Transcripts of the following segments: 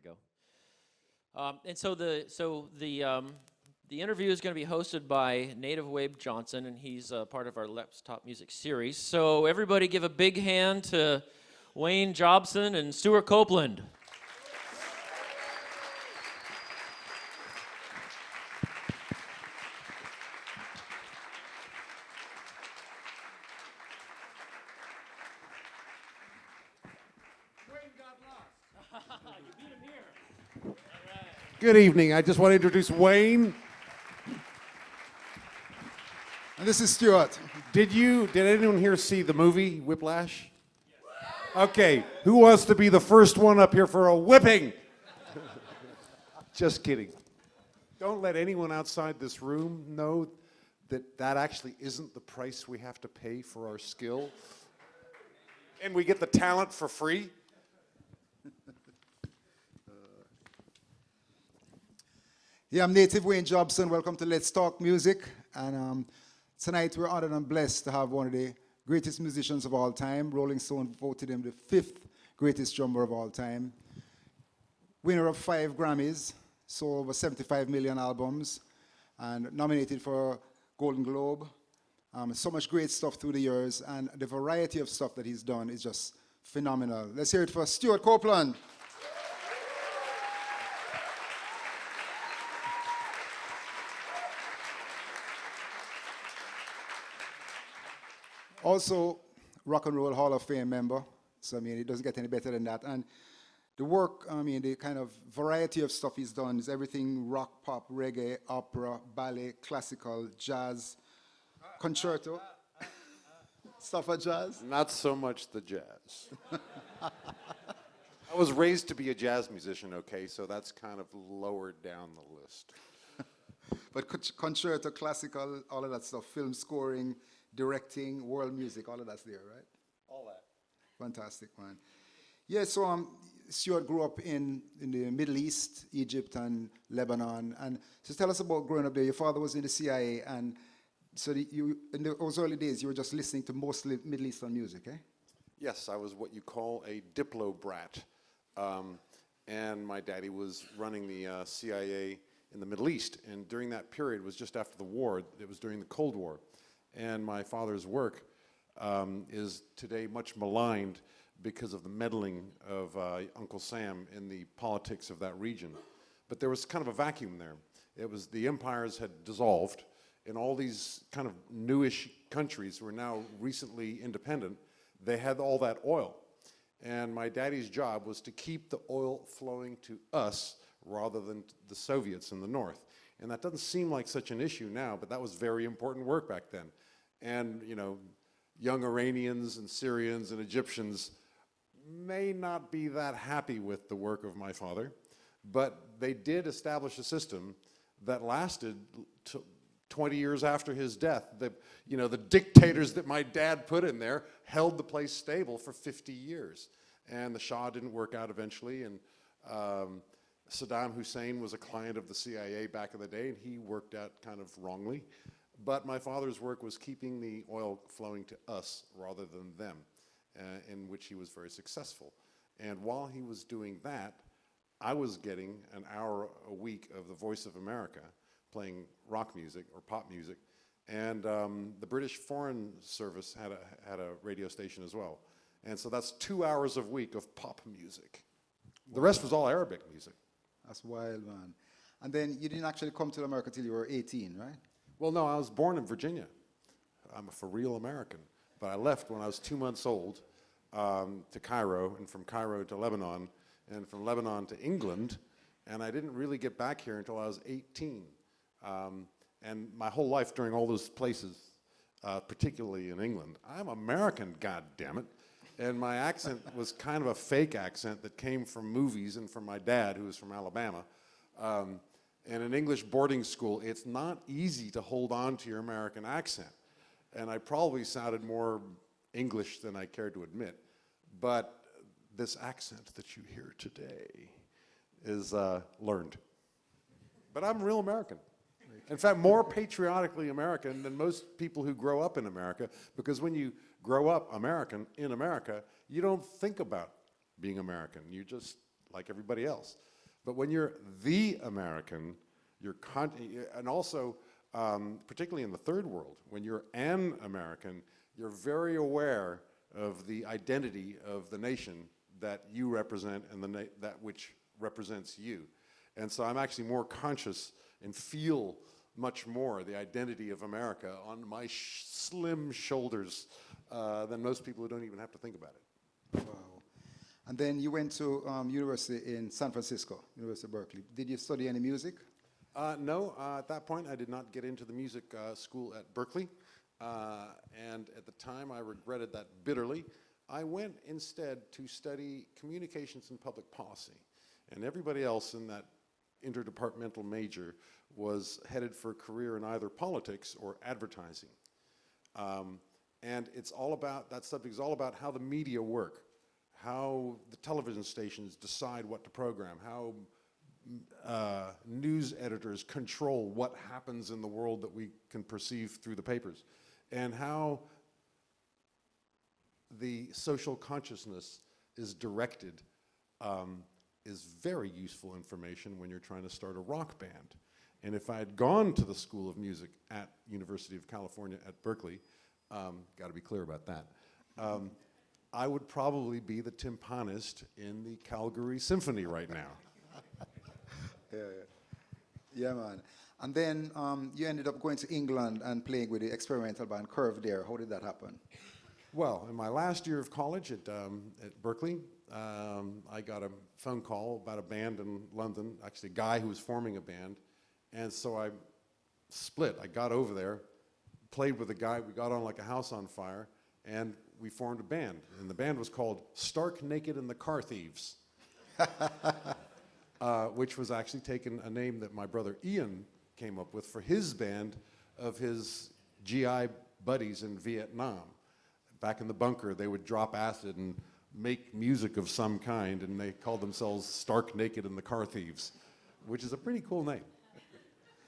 go. The interview is going to be hosted by Native Wabe Johnson, and he's part of our Let's Talk Music series. So everybody give a big hand to Wayne Jobson and Stewart Copeland. Wayne got lost. You beat him here. All right. Good evening. I just want to introduce Wayne. And this is Stewart. Did anyone here see the movie Whiplash? Yes. Okay, who wants to be the first one up here for a whipping? Just kidding. Don't let anyone outside this room know that actually isn't the price we have to pay for our skill. And we get the talent for free. Yeah, I'm Native Wayne Jobson. Welcome to Let's Talk Music. And tonight we're honored and blessed to have one of the greatest musicians of all time. Rolling Stone voted him the 5th greatest drummer of all time. Winner of 5 Grammys, sold over 75 million albums, and nominated for Golden Globe. So much great stuff through the years, and the variety of stuff that he's done is just phenomenal. Let's hear it for Stewart Copeland. Also, Rock and Roll Hall of Fame member. So, I mean, it doesn't get any better than that. And the work, I mean, the kind of variety of stuff he's done is everything rock, pop, reggae, opera, ballet, classical, jazz, concerto. Stuff for jazz? Not so much the jazz. I was raised to be a jazz musician, okay, so that's kind of lowered down the list. But concerto, classical, all of that stuff, film scoring, directing, world music, all of that's there, right? All that. Fantastic, man. Yeah, so Stewart grew up in the Middle East, Egypt and Lebanon. And so tell us about growing up there. Your father was in the CIA, and so in those early days, you were just listening to mostly Middle Eastern music, eh? Yes, I was what you call a diplo brat. And my daddy was running the CIA in the Middle East. And during that period, was just after the war. It was during the Cold War. And my father's work is today much maligned because of the meddling of Uncle Sam in the politics of that region. But there was kind of a vacuum there. It was the empires had dissolved, and all these kind of newish countries who are now recently independent, they had all that oil. And my daddy's job was to keep the oil flowing to us rather than the Soviets in the north. And that doesn't seem like such an issue now, but that was very important work back then. And, you know, young Iranians and Syrians and Egyptians may not be that happy with the work of my father, but they did establish a system that lasted 20 years after his death. The dictators that my dad put in there held the place stable for 50 years. And the Shah didn't work out eventually, and Saddam Hussein was a client of the CIA back in the day, and he worked out kind of wrongly. But my father's work was keeping the oil flowing to us rather than them, in which he was very successful. And while he was doing that, I was getting an hour a week of the Voice of America, playing rock music or pop music. And the British Foreign Service had a radio station as well. And so that's 2 hours a week of pop music. The rest was all Arabic music. That's wild, man. And then you didn't actually come to America till you were 18, right? Well, no, I was born in Virginia. I'm a for real American. But I left when I was 2 months old to Cairo, and from Cairo to Lebanon, and from Lebanon to England. And I didn't really get back here until I was 18. And my whole life during all those places, particularly in England, I'm American, goddammit. And my accent was kind of a fake accent that came from movies and from my dad, who was from Alabama. And in English boarding school, it's not easy to hold on to your American accent. And I probably sounded more English than I cared to admit. But this accent that you hear today is learned. But I'm real American. In fact, more patriotically American than most people who grow up in America, because when you grow up American in America, you don't think about being American. You're just like everybody else. But when you're the American, and also, particularly in the third world, when you're an American, you're very aware of the identity of the nation that you represent and that which represents you. And so I'm actually more conscious and feel much more the identity of America on my slim shoulders than most people who don't even have to think about it. Wow. And then you went to university in San Francisco, University of Berkeley. Did you study any music? No, at that point I did not get into the music school at Berkeley. And at the time I regretted that bitterly. I went instead to study communications and public policy. And everybody else in that interdepartmental major was headed for a career in either politics or advertising. And it's all about, that subject is all about how the media work, how the television stations decide what to program, how news editors control what happens in the world that we can perceive through the papers, and how the social consciousness is directed is very useful information when you're trying to start a rock band. And if I had gone to the School of Music at University of California at Berkeley, got to be clear about that, I would probably be the timpanist in the Calgary Symphony right now. Yeah, man. And then you ended up going to England and playing with the experimental band Curve there. How did that happen? Well, in my last year of college at Berkeley, I got a phone call about a band in London, actually a guy who was forming a band. And so I split. I got over there, played with a guy, we got on like a house on fire, and we formed a band. And the band was called Stark Naked and the Car Thieves, which was actually taken a name that my brother Ian came up with for his band of his GI buddies in Vietnam. Back in the bunker, they would drop acid and make music of some kind, and they called themselves Stark Naked and the Car Thieves, which is a pretty cool name.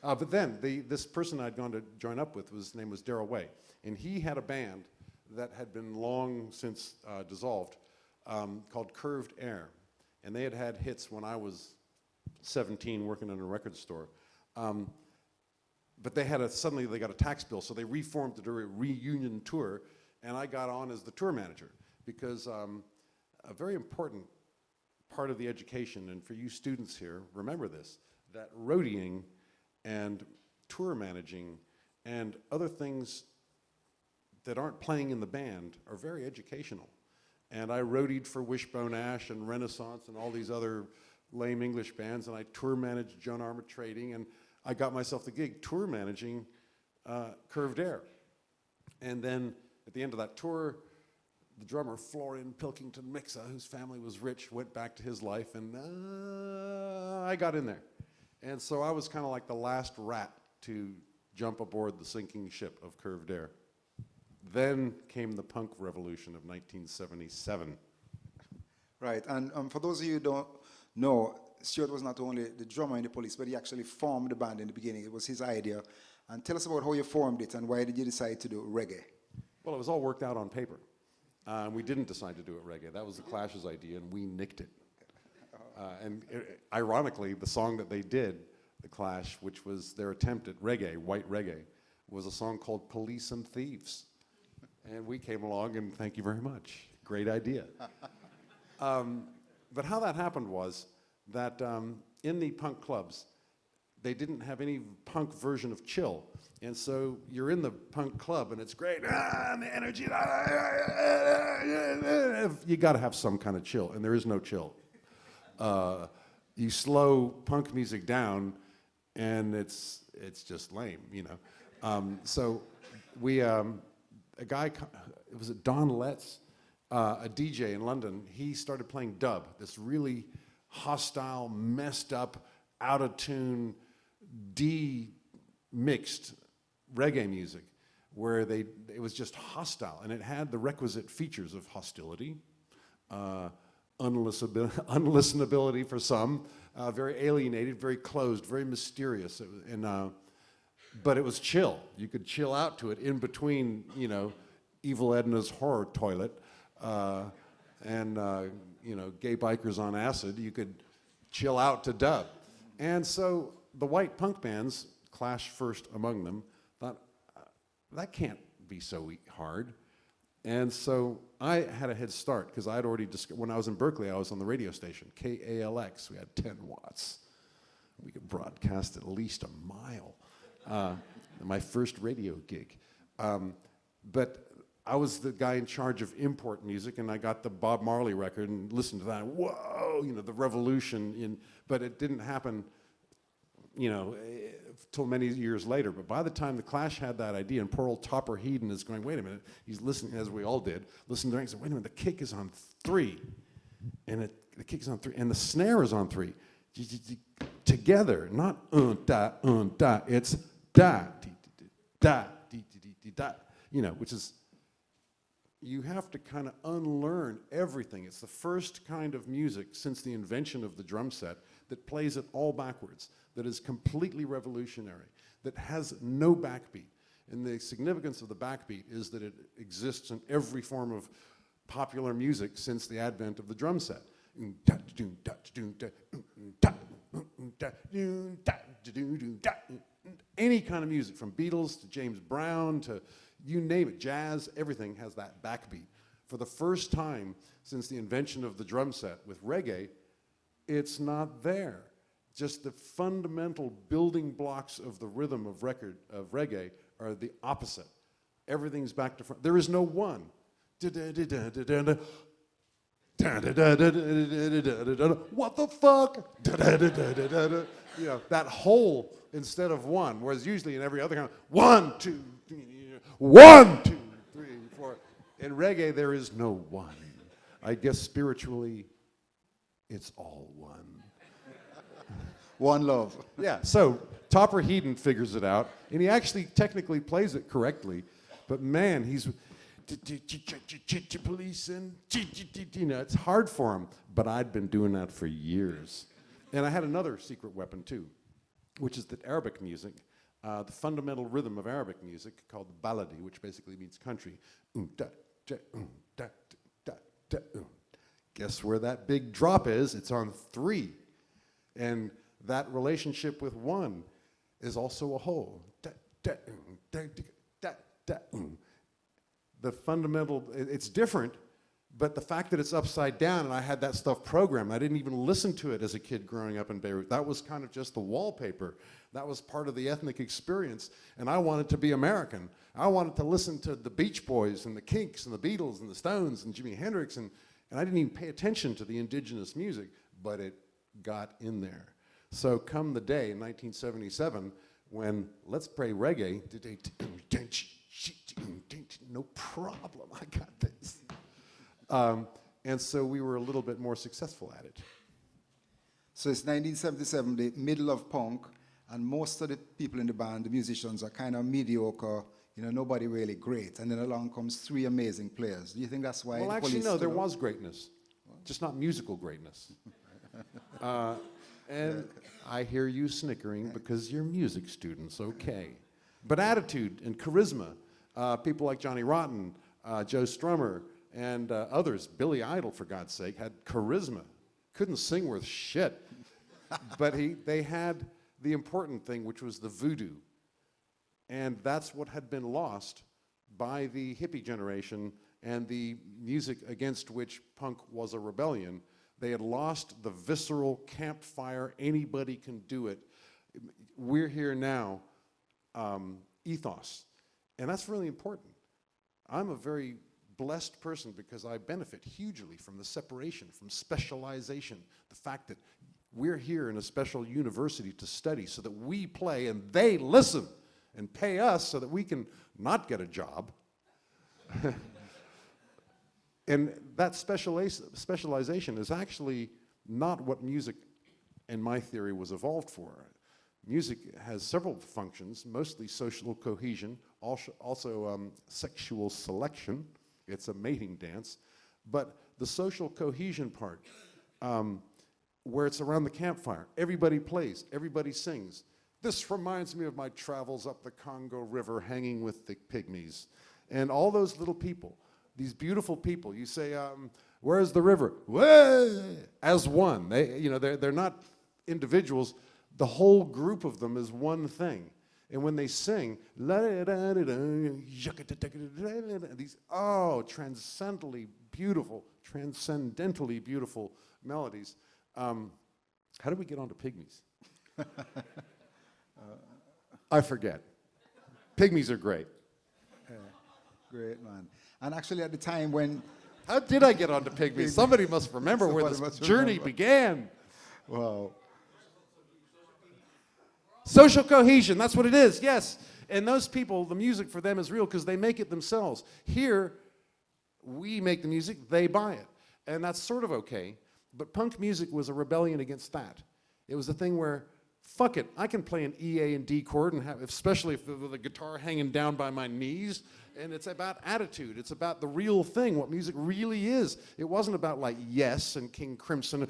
But then, this person I'd gone to join up with, his name was Darrell Way, and he had a band that had been long since dissolved called Curved Air, and they had had hits when I was 17 working in a record store. But they had suddenly they got a tax bill, so they reformed to do a reunion tour, and I got on as the tour manager, because a very important part of the education, and for you students here, remember this, that roadieing and tour managing and other things that aren't playing in the band are very educational. And I roadied for Wishbone Ash and Renaissance and all these other lame English bands, and I tour managed Joan Armour Trading, and I got myself the gig tour managing Curved Air. And then at the end of that tour, the drummer Florian Pilkington Mixa, whose family was rich, went back to his life, and I got in there. And so I was kind of like the last rat to jump aboard the sinking ship of Curved Air. Then came the punk revolution of 1977. Right, and for those of you who don't know, Stewart was not only the drummer in the Police, but he actually formed the band in the beginning. It was his idea. And tell us about how you formed it and why did you decide to do reggae? Well, it was all worked out on paper. We didn't decide to do it reggae. That was the Clash's idea, and we nicked it. Ironically, the song that they did, the Clash, which was their attempt at reggae, white reggae, was a song called Police and Thieves. And we came along, and thank you very much. Great idea. But how that happened was that in the punk clubs, they didn't have any punk version of chill. And so you're in the punk club, and it's great, and the energy, you got to have some kind of chill, and there is no chill. You slow punk music down, and it's just lame, you know. So we, a guy, was it Don Letts, a DJ in London, he started playing dub, this really hostile, messed up, out of tune, de-mixed reggae music, where it was just hostile, and it had the requisite features of hostility, unlistenability for some, very alienated, very closed, very mysterious, but it was chill. You could chill out to it in between, you know, Evil Edna's Horror Toilet and you know, Gay Bikers on Acid. You could chill out to dub. And so the white punk bands, Clash first among them, thought, that can't be so hard. And so I had a head start because I'd already, when I was in Berkeley, I was on the radio station, KALX. We had 10 watts. We could broadcast at least a mile. My first radio gig. But I was the guy in charge of import music, and I got the Bob Marley record and listened to that. Whoa, you know, the revolution. But it didn't happen, you know, till many years later. But by the time the Clash had that idea, and poor old Topper Headon is going, wait a minute, he's listening, as we all did, listening to it, and said, wait a minute, the kick is on 3. And the kick is on 3, and the snare is on 3. Together, not da, it's da, da, da, you know, which is, you have to kind of unlearn everything. It's the first kind of music since the invention of the drum set that plays it all backwards, that is completely revolutionary, that has no backbeat. And the significance of the backbeat is that it exists in every form of popular music since the advent of the drum set. Any kind of music, from Beatles to James Brown to you name it, jazz, everything has that backbeat. For the first time since the invention of the drum set with reggae, it's not there. Just the fundamental building blocks of the rhythm of reggae are the opposite. Everything's back to front. There is no one. What the fuck? You know, that whole instead of one, whereas usually in every other kind, 1, 2, 3, 1, 2, 3, 4. In reggae, there is no one. I guess spiritually, it's all one. One love. Yeah, so Topper Headon figures it out, and he actually technically plays it correctly, but man, he's police and you know, it's hard for him, but I'd been doing that for years. And I had another secret weapon too, which is that Arabic music, the fundamental rhythm of Arabic music called the baladi, which basically means country. Guess where that big drop is? It's on 3. And that relationship with 1 is also a whole. The fundamental, it's different, but the fact that it's upside down, and I had that stuff programmed, I didn't even listen to it as a kid growing up in Beirut. That was kind of just the wallpaper. That was part of the ethnic experience, and I wanted to be American. I wanted to listen to the Beach Boys and the Kinks and the Beatles and the Stones and Jimi Hendrix, and I didn't even pay attention to the indigenous music, but it got in there. So come the day in 1977 when Let's Play Reggae, no problem, I got this. And so we were a little bit more successful at it. So it's 1977, the middle of punk, and most of the people in the band, the musicians, are kind of mediocre, you know, nobody really great. And then along comes 3 amazing players. Do you think that's why? Well, the actually, Police no, there stood up? was greatness, just not musical greatness. And I hear you snickering because you're music students, okay. But attitude and charisma, people like Johnny Rotten, Joe Strummer, and others, Billy Idol, for God's sake, had charisma. Couldn't sing worth shit. But they had the important thing, which was the voodoo. And that's what had been lost by the hippie generation and the music against which punk was a rebellion. They had lost the visceral campfire, anybody can do it. We're here now, ethos. And that's really important. I'm a very blessed person because I benefit hugely from the separation, from specialization, the fact that we're here in a special university to study so that we play and they listen and pay us so that we can not get a job. And that specialization is actually not what music, in my theory, was evolved for. Music has several functions, mostly social cohesion, also sexual selection. It's a mating dance. But the social cohesion part, where it's around the campfire, everybody plays, everybody sings. This reminds me of my travels up the Congo River hanging with the pygmies. And all those little people, these beautiful people, you say, Where's the river? Way! As one. They're not individuals. The whole group of them is one thing. And when they sing, these transcendentally beautiful melodies. How did we get onto pygmies? I forget. Pygmies are great. Great, man. And actually at the time when... How did I get onto pygmies? Somebody must remember where this journey began. Wow. Social cohesion, that's what it is, yes. And those people, the music for them is real because they make it themselves. Here, we make the music, they buy it. And that's sort of okay. But punk music was a rebellion against that. It was a thing where, fuck it, I can play an E, A, and D chord, and especially with the guitar hanging down by my knees. And it's about attitude. It's about the real thing, what music really is. It wasn't about like Yes and King Crimson.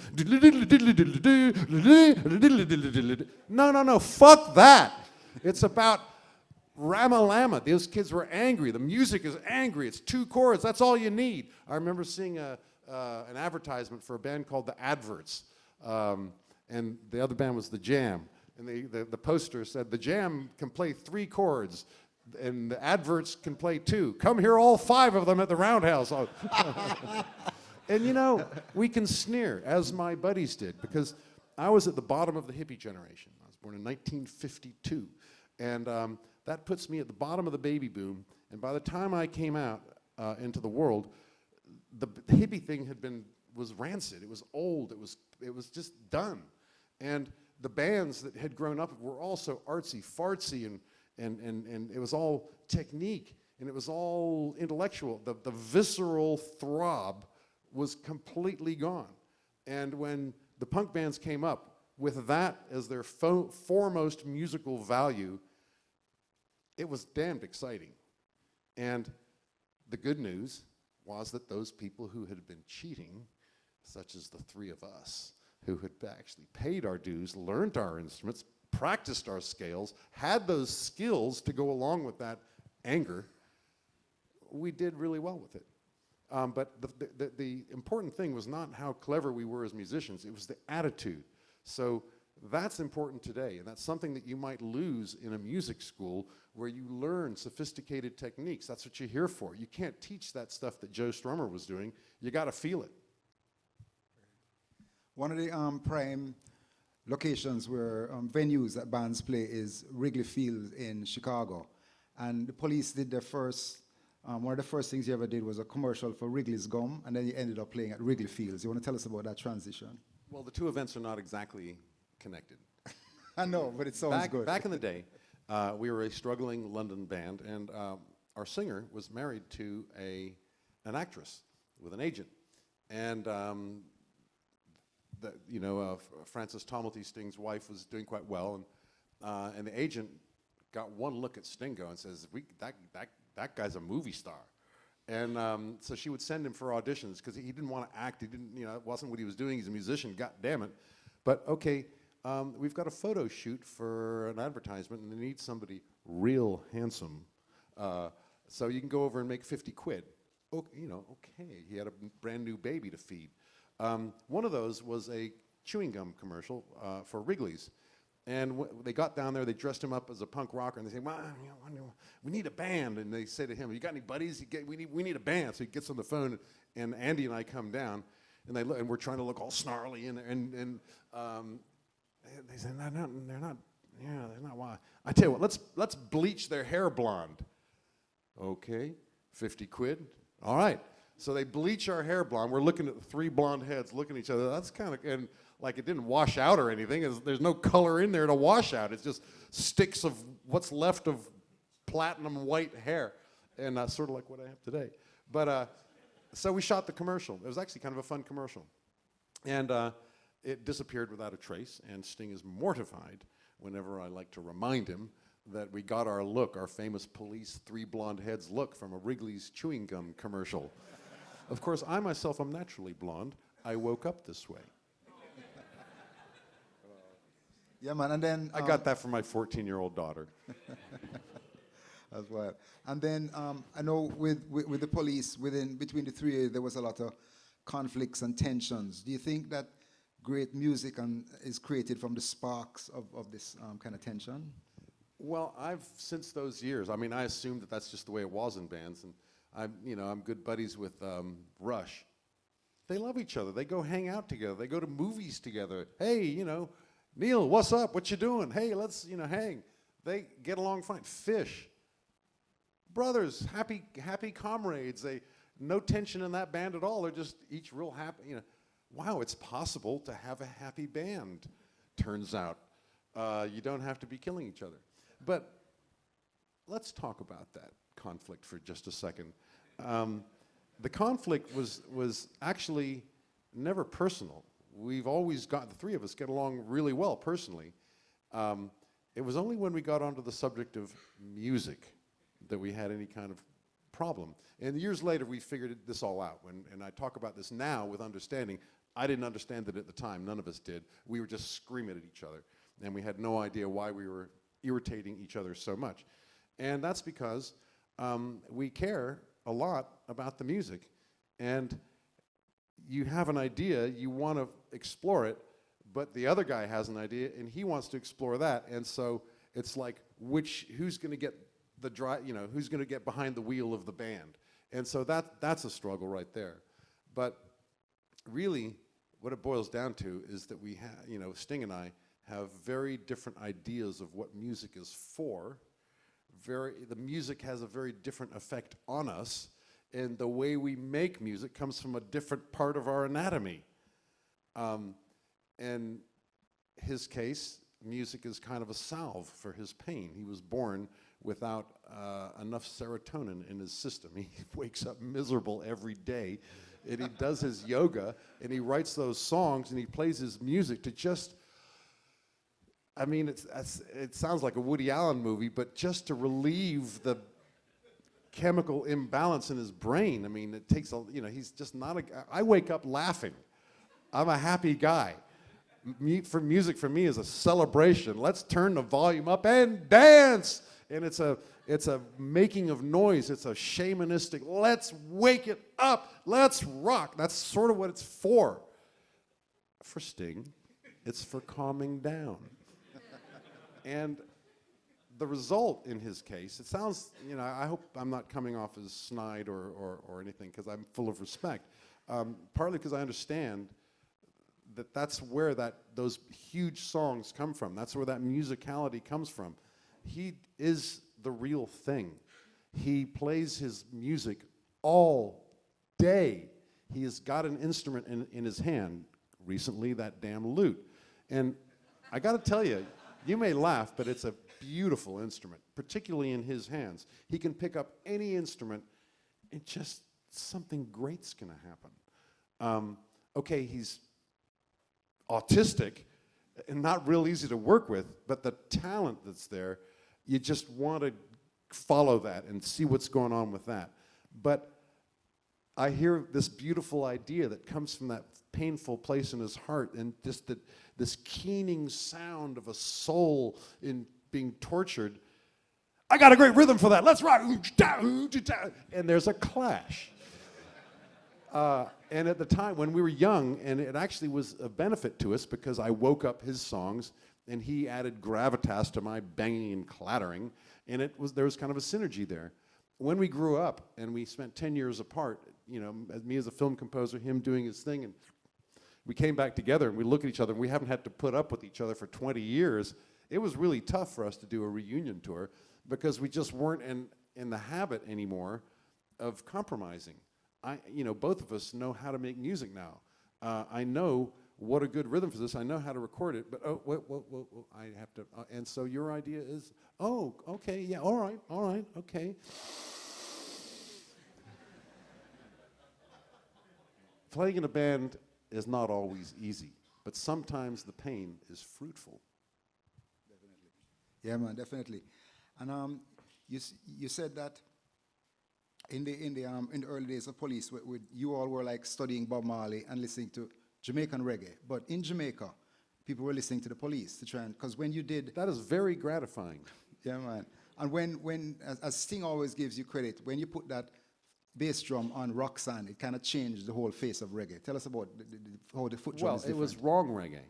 No, fuck that. It's about Ramalama. Those kids were angry. The music is angry. It's 2 chords. That's all you need. I remember seeing an advertisement for a band called The Adverts. And the other band was The Jam. And the poster said, The Jam can play 3 chords. And the Adverts can play 2. Come hear all 5 of them at the Roundhouse. And we can sneer, as my buddies did, because I was at the bottom of the hippie generation. I was born in 1952. And that puts me at the bottom of the baby boom. And by the time I came out into the world, the hippie thing was rancid. It was old. It was just done. And the bands that had grown up were also artsy, fartsy, and it was all technique, and it was all intellectual. The visceral throb was completely gone. And when the punk bands came up with that as their foremost musical value, it was damned exciting. And the good news was that those people who had been cheating, such as the 3 of us, who had actually paid our dues, learned our instruments, practiced our scales, had those skills to go along with that anger, we did really well with it. But the important thing was not how clever we were as musicians, it was the attitude. So that's important today, and that's something that you might lose in a music school where you learn sophisticated techniques. That's what you're here for. You can't teach that stuff that Joe Strummer was doing. You got to feel it. One of the prime locations where venues that bands play is Wrigley Field in Chicago. And the Police did their first, one of the first things you ever did was a commercial for Wrigley's Gum, and then you ended up playing at Wrigley Fields. You want to tell us about that transition? Well, the 2 events are not exactly connected. I know, but it sounds good. Back in the day, we were a struggling London band, and our singer was married to an actress with an agent. And Frances Tomalty, Sting's wife, was doing quite well, and the agent got one look at Stingo and says, that guy's a movie star. And so she would send him for auditions because he didn't want to act. He didn't, it wasn't what he was doing. He's a musician, god damn it. But okay, we've got a photo shoot for an advertisement, and they need somebody real handsome. So you can go over and make 50 quid. Okay, he had a brand new baby to feed. One of those was a chewing gum commercial for Wrigley's. And they got down there, they dressed him up as a punk rocker, and they said, well, we need a band. And they say to him, you got any buddies? We need a band. So he gets on the phone, and Andy and I come down, and we're trying to look all snarly, and they said, no, they're not wild. I tell you what, let's bleach their hair blonde. Okay, 50 quid. All right. So they bleach our hair blonde. We're looking at the 3 blonde heads looking at each other. That's kind of, and like it didn't wash out or anything. There's no color in there to wash out. It's just sticks of what's left of platinum white hair. And sort of like what I have today. But so we shot the commercial. It was actually kind of a fun commercial. And it disappeared without a trace. And Sting is mortified whenever I like to remind him that we got our look, our famous Police 3 blonde heads look from a Wrigley's chewing gum commercial. Of course, I myself am naturally blonde. I woke up this way. Yeah, man, and then... I got that from my 14-year-old daughter. As well. And then I know with the Police, between the 3 of you, there was a lot of conflicts and tensions. Do you think that great music is created from the sparks of this kind of tension? Well, since those years, I mean, I assumed that that's just the way it was in bands, and I'm good buddies with Rush. They love each other. They go hang out together. They go to movies together. Hey, Neil, what's up? What you doing? Hey, let's, hang. They get along fine. Fish, brothers, happy comrades. No tension in that band at all. They're just each real happy. Wow, it's possible to have a happy band. Turns out, you don't have to be killing each other. But let's talk about that conflict for just a second. The conflict was actually never personal. We've always the three of us get along really well personally. It was only when we got onto the subject of music that we had any kind of problem. And years later, we figured this all out. And I talk about this now with understanding. I didn't understand it at the time. None of us did. We were just screaming at each other. And we had no idea why we were irritating each other so much. And that's because we care a lot about the music. And you have an idea, you want to explore it, but the other guy has an idea and he wants to explore that. And so it's like, who's going to get who's going to get behind the wheel of the band? And so that's a struggle right there. But really, what it boils down to is that we have, Sting and I have very different ideas of what music is for. The music has a very different effect on us, and the way we make music comes from a different part of our anatomy. In his case, music is kind of a salve for his pain. He was born without enough serotonin in his system. He wakes up miserable every day, and he does his yoga, and he writes those songs, and he plays his music to just, it sounds like a Woody Allen movie, but just to relieve the chemical imbalance in his brain. It takes he's just not I wake up laughing. I'm a happy guy. Music for me is a celebration. Let's turn the volume up and dance. And it's a making of noise. It's a shamanistic, let's wake it up. Let's rock. That's sort of what it's for. For Sting, it's for calming down. And the result in his case, it sounds, I hope I'm not coming off as snide or anything, because I'm full of respect. Partly because I understand that that's where those huge songs come from. That's where that musicality comes from. He is the real thing. He plays his music all day. He has got an instrument in his hand, recently that damn lute. And I got to tell you, you may laugh, but it's a beautiful instrument, particularly in his hands. He can pick up any instrument and just something great's going to happen. Okay, he's autistic and not real easy to work with, but the talent that's there, you just want to follow that and see what's going on with that. But I hear this beautiful idea that comes from that painful place in his heart, and just this keening sound of a soul in being tortured. I got a great rhythm for that. Let's rock. And there's a clash. And at the time when we were young, and it actually was a benefit to us because I woke up his songs and he added gravitas to my banging and clattering, and there was kind of a synergy there. When we grew up and we spent 10 years apart, me as a film composer, him doing his thing, and we came back together and we look at each other, and we haven't had to put up with each other for 20 years. It was really tough for us to do a reunion tour because we just weren't in the habit anymore of compromising. Both of us know how to make music now. I know what a good rhythm for this. I know how to record it, but I have to. And so your idea is, okay, yeah, all right, okay. Playing in a band is not always easy, but sometimes the pain is fruitful. Yeah, man, definitely. And you said that in the early days of Police, you all were like studying Bob Marley and listening to Jamaican reggae. But in Jamaica, people were listening to the Police to try and, because when you did, that is very gratifying. Yeah, man. And when as Sting always gives you credit, when you put that bass drum on Roxanne, it kind of changed the whole face of reggae. Tell us about how the foot drum Well, is it different. was wrong reggae.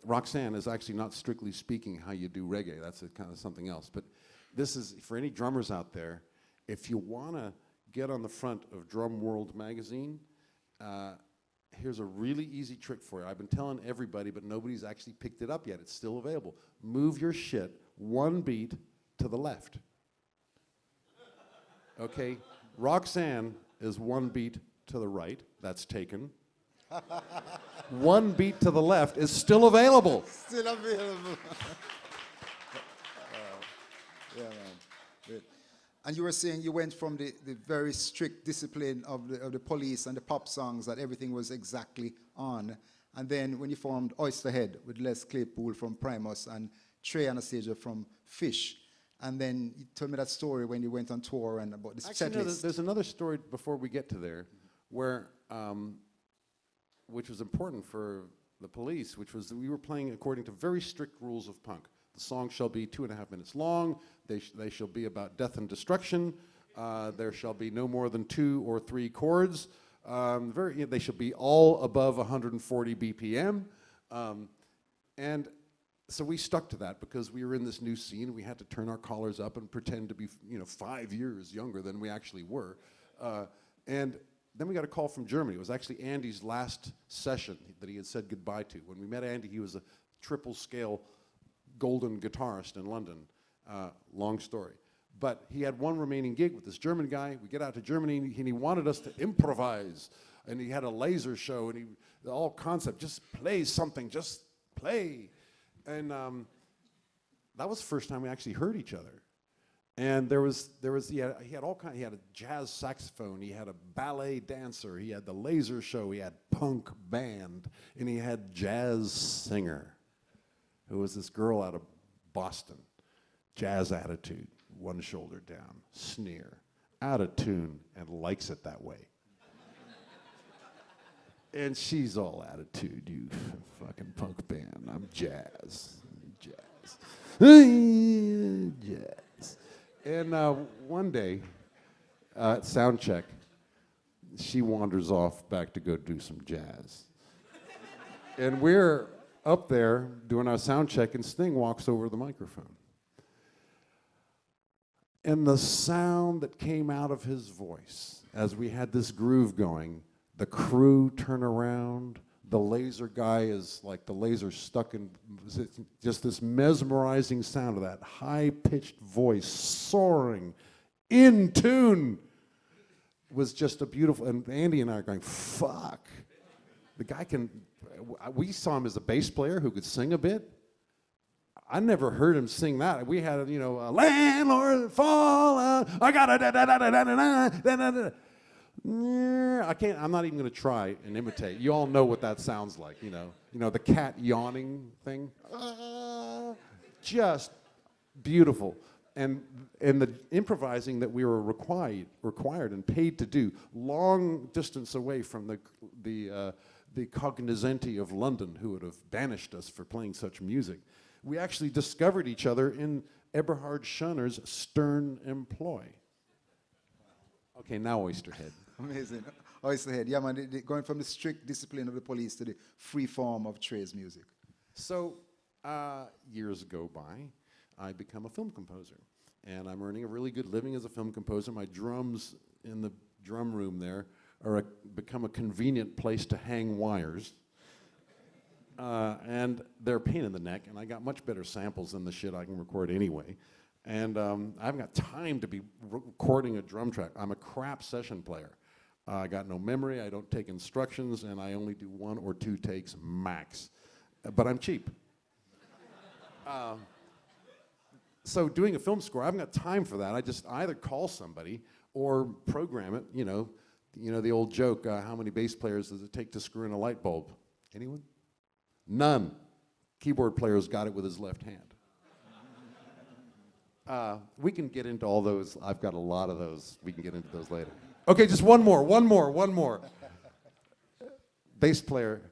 Roxanne is actually not strictly speaking how you do reggae. That's kind of something else. But this is, for any drummers out there, if you want to get on the front of Drum World magazine, here's a really easy trick for you. I've been telling everybody, but nobody's actually picked it up yet. It's still available. Move your shit one beat to the left. Okay? Roxanne is one beat to the right. That's taken. One beat to the left is still available. Still available. Yeah, man. Great. And you were saying you went from the very strict discipline of the police and the pop songs that everything was exactly on. And then when you formed Oysterhead with Les Claypool from Primus and Trey Anastasia from Fish. And then you told me that story when you went on tour and about this Actually, set no, list. there's another story before we get to there, where, which was important for the police, which was that we were playing according to very strict rules of punk. The song shall be 2.5 minutes long. They shall be about death and destruction. There shall be no more than 2 or 3 chords. They shall be all above 140 BPM. And so we stuck to that because we were in this new scene. We had to turn our collars up and pretend to be, 5 years younger than we actually were. And then we got a call from Germany. It was actually Andy's last session that he had said goodbye to. When we met Andy, he was a triple scale golden guitarist in London. Long story. But he had one remaining gig with this German guy. We get out to Germany, and he wanted us to improvise. And he had a laser show, and the whole concept, just play something, just play. And that was the first time we actually heard each other. And he had all kind. He had a jazz saxophone. He had a ballet dancer. He had the laser show. He had punk band, and he had jazz singer, who was this girl out of Boston. Jazz attitude, one shoulder down, Snare, out of tune, and likes it that way. And she's all attitude, you fucking punk band. I'm jazz. Jazz. And one day, at sound check, she wanders off back to go do some jazz. And we're up there doing our sound check, and Sting walks over the microphone. And the sound that came out of his voice as we had this groove going, the crew turn around, the laser guy is like the laser stuck in just this mesmerizing sound of that high-pitched voice soaring in tune was just a beautiful, and Andy and I are going, fuck. The guy we saw him as a bass player who could sing a bit. I never heard him sing that. We had, a landlord fall out. I got a da-da-da-da-da-da-da-da-da. I can't, I'm not even going to try and imitate. You all know what that sounds like, the cat yawning thing. Just beautiful. And the improvising that we were required and paid to do, long distance away from the cognoscenti of London, who would have banished us for playing such music. We actually discovered each other in Eberhard Schöner's stern employ. Okay, now Oysterhead. Amazing. Oysterhead. Yeah, man, going from the strict discipline of the police to the free form of Trey's music. So, years go by, I become a film composer. And I'm earning a really good living as a film composer. My drums in the drum room there become a convenient place to hang wires. And they're a pain in the neck, and I got much better samples than the shit I can record anyway. And I haven't got time to be recording a drum track. I'm a crap session player. I got no memory, I don't take instructions, and I only do 1 or 2 takes max. But I'm cheap. So doing a film score, I haven't got time for that. I just either call somebody or program it. The old joke, how many bass players does it take to screw in a light bulb? Anyone? None. Keyboard player's got it with his left hand. We can get into all those. I've got a lot of those. We can get into those later. Okay, just one more. Bass player,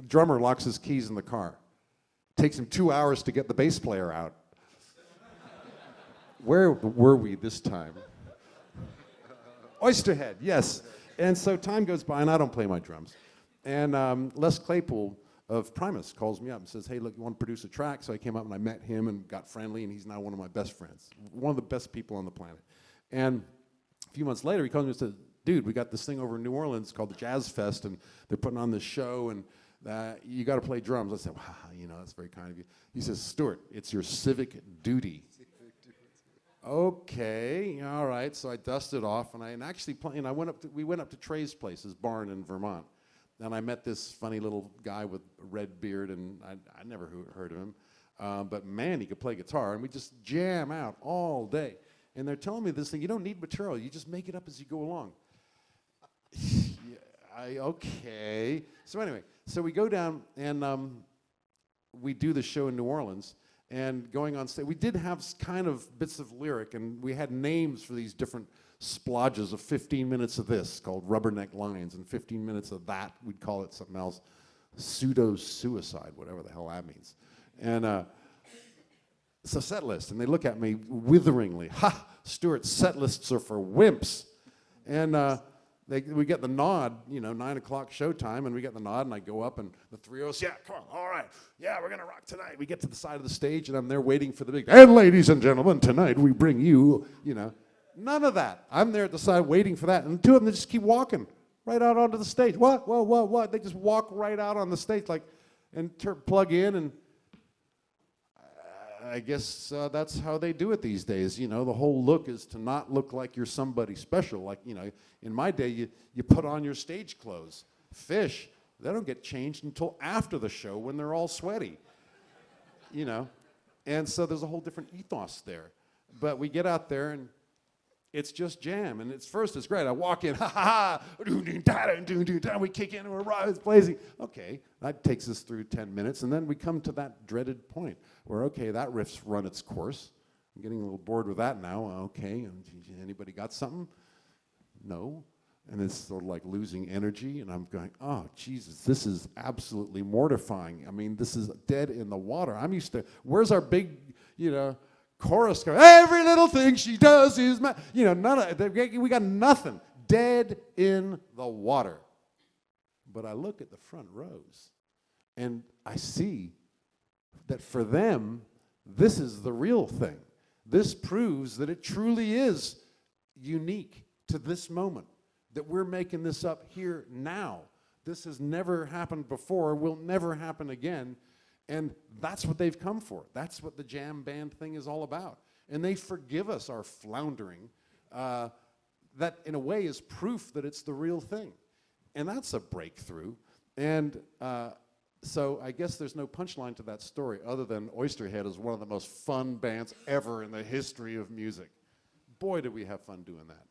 drummer locks his keys in the car. Takes him 2 hours to get the bass player out. Where were we this time? Oysterhead, yes. And so time goes by, and I don't play my drums. And Les Claypool of Primus calls me up and says, hey, look, you want to produce a track? So I came up and I met him and got friendly, and he's now one of my best friends, one of the best people on the planet. And a few months later, he calls me and says, dude, we got this thing over in New Orleans called the Jazz Fest, and they're putting on this show, and you got to play drums. I said, wow, that's very kind of you. He says, Stewart, it's your civic duty. Okay, all right. So I dusted off, and actually we went up to Trey's place, his barn in Vermont, and I met this funny little guy with a red beard, and I never heard of him, but man, he could play guitar, and we just jam out all day. And they're telling me this thing, you don't need material, you just make it up as you go along. Okay. So anyway, so we go down, and we do the show in New Orleans. And going on stage, we did have kind of bits of lyric, and we had names for these different splodges of 15 minutes of this, called Rubberneck Lines, and 15 minutes of that, we'd call it something else, pseudo-suicide, whatever the hell that means. And so set list, and they look at me witheringly, ha, Stewart, set lists are for wimps. And we get the nod, 9 o'clock showtime, and we get the nod, and I go up, and the three of us, yeah, come on, all right, yeah, we're gonna rock tonight. We get to the side of the stage, and I'm there waiting for the big, and ladies and gentlemen, tonight we bring you, none of that. I'm there at the side waiting for that, and the two of them, they just keep walking right out onto the stage. What? They just walk right out on the stage, and plug in, and I guess that's how they do it these days. The whole look is to not look like you're somebody special. Like, in my day, you put on your stage clothes. Fish, they don't get changed until after the show when they're all sweaty. And so there's a whole different ethos there. But we get out there, and it's just jam. And it's great. I walk in, ha, we kick in, and it's blazing. Okay, that takes us through 10 minutes. And then we come to that dreaded point where, okay, that riff's run its course. I'm getting a little bored with that now. Okay, anybody got something? No. And it's sort of like losing energy, and I'm going, oh, Jesus, this is absolutely mortifying. I mean, this is dead in the water. I'm used to, where's our big, chorus going, every little thing she does is, we got nothing. Dead in the water. But I look at the front rows, and I see that for them, this is the real thing. This proves that it truly is unique to this moment, that we're making this up here now. This has never happened before, will never happen again, and that's what they've come for. That's what the jam band thing is all about. And they forgive us our floundering. That, in a way, is proof that it's the real thing. And that's a breakthrough. And so I guess there's no punchline to that story other than Oysterhead is one of the most fun bands ever in the history of music. Boy, did we have fun doing that.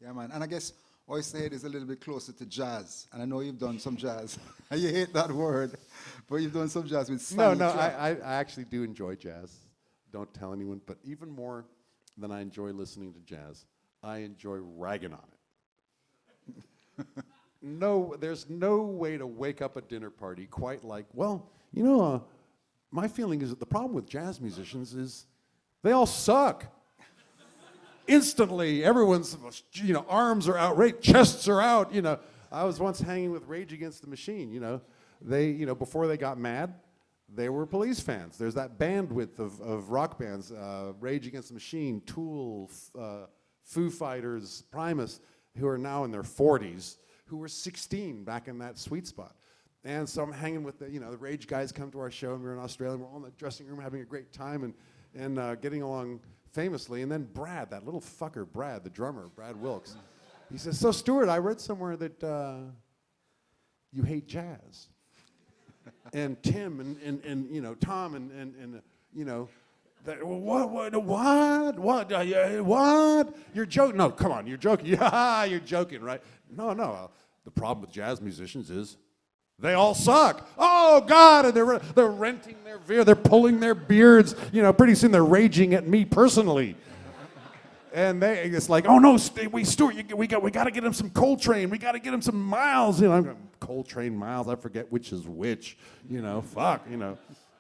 Yeah, man. And I guess Oysterhead is a little bit closer to jazz. And I know you've done some jazz. You hate that word, but you've done some jazz with Stanley. No, I actually do enjoy jazz. Don't tell anyone. But even more than I enjoy listening to jazz, I enjoy ragging on it. No, there's no way to wake up a dinner party quite like, well, my feeling is that the problem with jazz musicians is they all suck. Instantly, everyone's, arms are out, chests are out, I was once hanging with Rage Against the Machine, They, before they got mad, they were Police fans. There's that bandwidth of rock bands, Rage Against the Machine, Tool, Foo Fighters, Primus, who are now in their 40s, who were 16 back in that sweet spot. And so I'm hanging with the Rage guys come to our show, and we're in Australia, and we're all in the dressing room having a great time and getting along famously. And then Brad, that little fucker, Brad, the drummer, Brad Wilkes, he says, so Stewart, I read somewhere that you hate jazz. And Tim and Tom and what? You're joking? No, come on, you're joking. Yeah, you're joking, right? No. The problem with jazz musicians is they all suck. Oh God! And they're renting their beer, they're pulling their beards. Pretty soon they're raging at me personally. And it's like, oh no, Stewart, we got to get him some Coltrane. We got to get him some Miles. I'm going, Coltrane, Miles. I forget which is which. Fuck.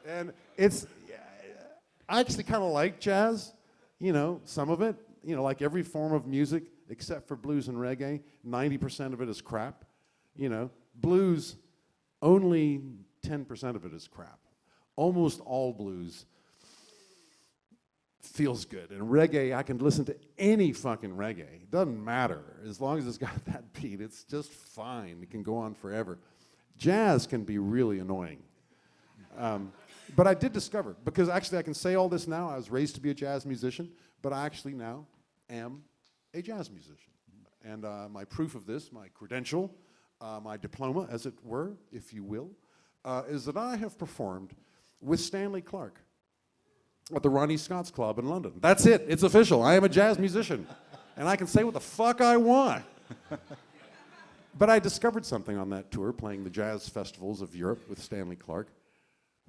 And it's, I actually kind of like jazz. some of it, like every form of music except for blues and reggae, 90% of it is crap. Blues, only 10% of it is crap. Almost all blues feels good. And reggae, I can listen to any fucking reggae. It doesn't matter. As long as it's got that beat, it's just fine. It can go on forever. Jazz can be really annoying. But I did discover, because actually I can say all this now, I was raised to be a jazz musician, but I actually now am a jazz musician. And my proof of this, my credential, my diploma, as it were, if you will, is that I have performed with Stanley Clarke at the Ronnie Scott's Club in London. That's it. It's official. I am a jazz musician. And I can say what the fuck I want. But I discovered something on that tour, playing the jazz festivals of Europe with Stanley Clarke.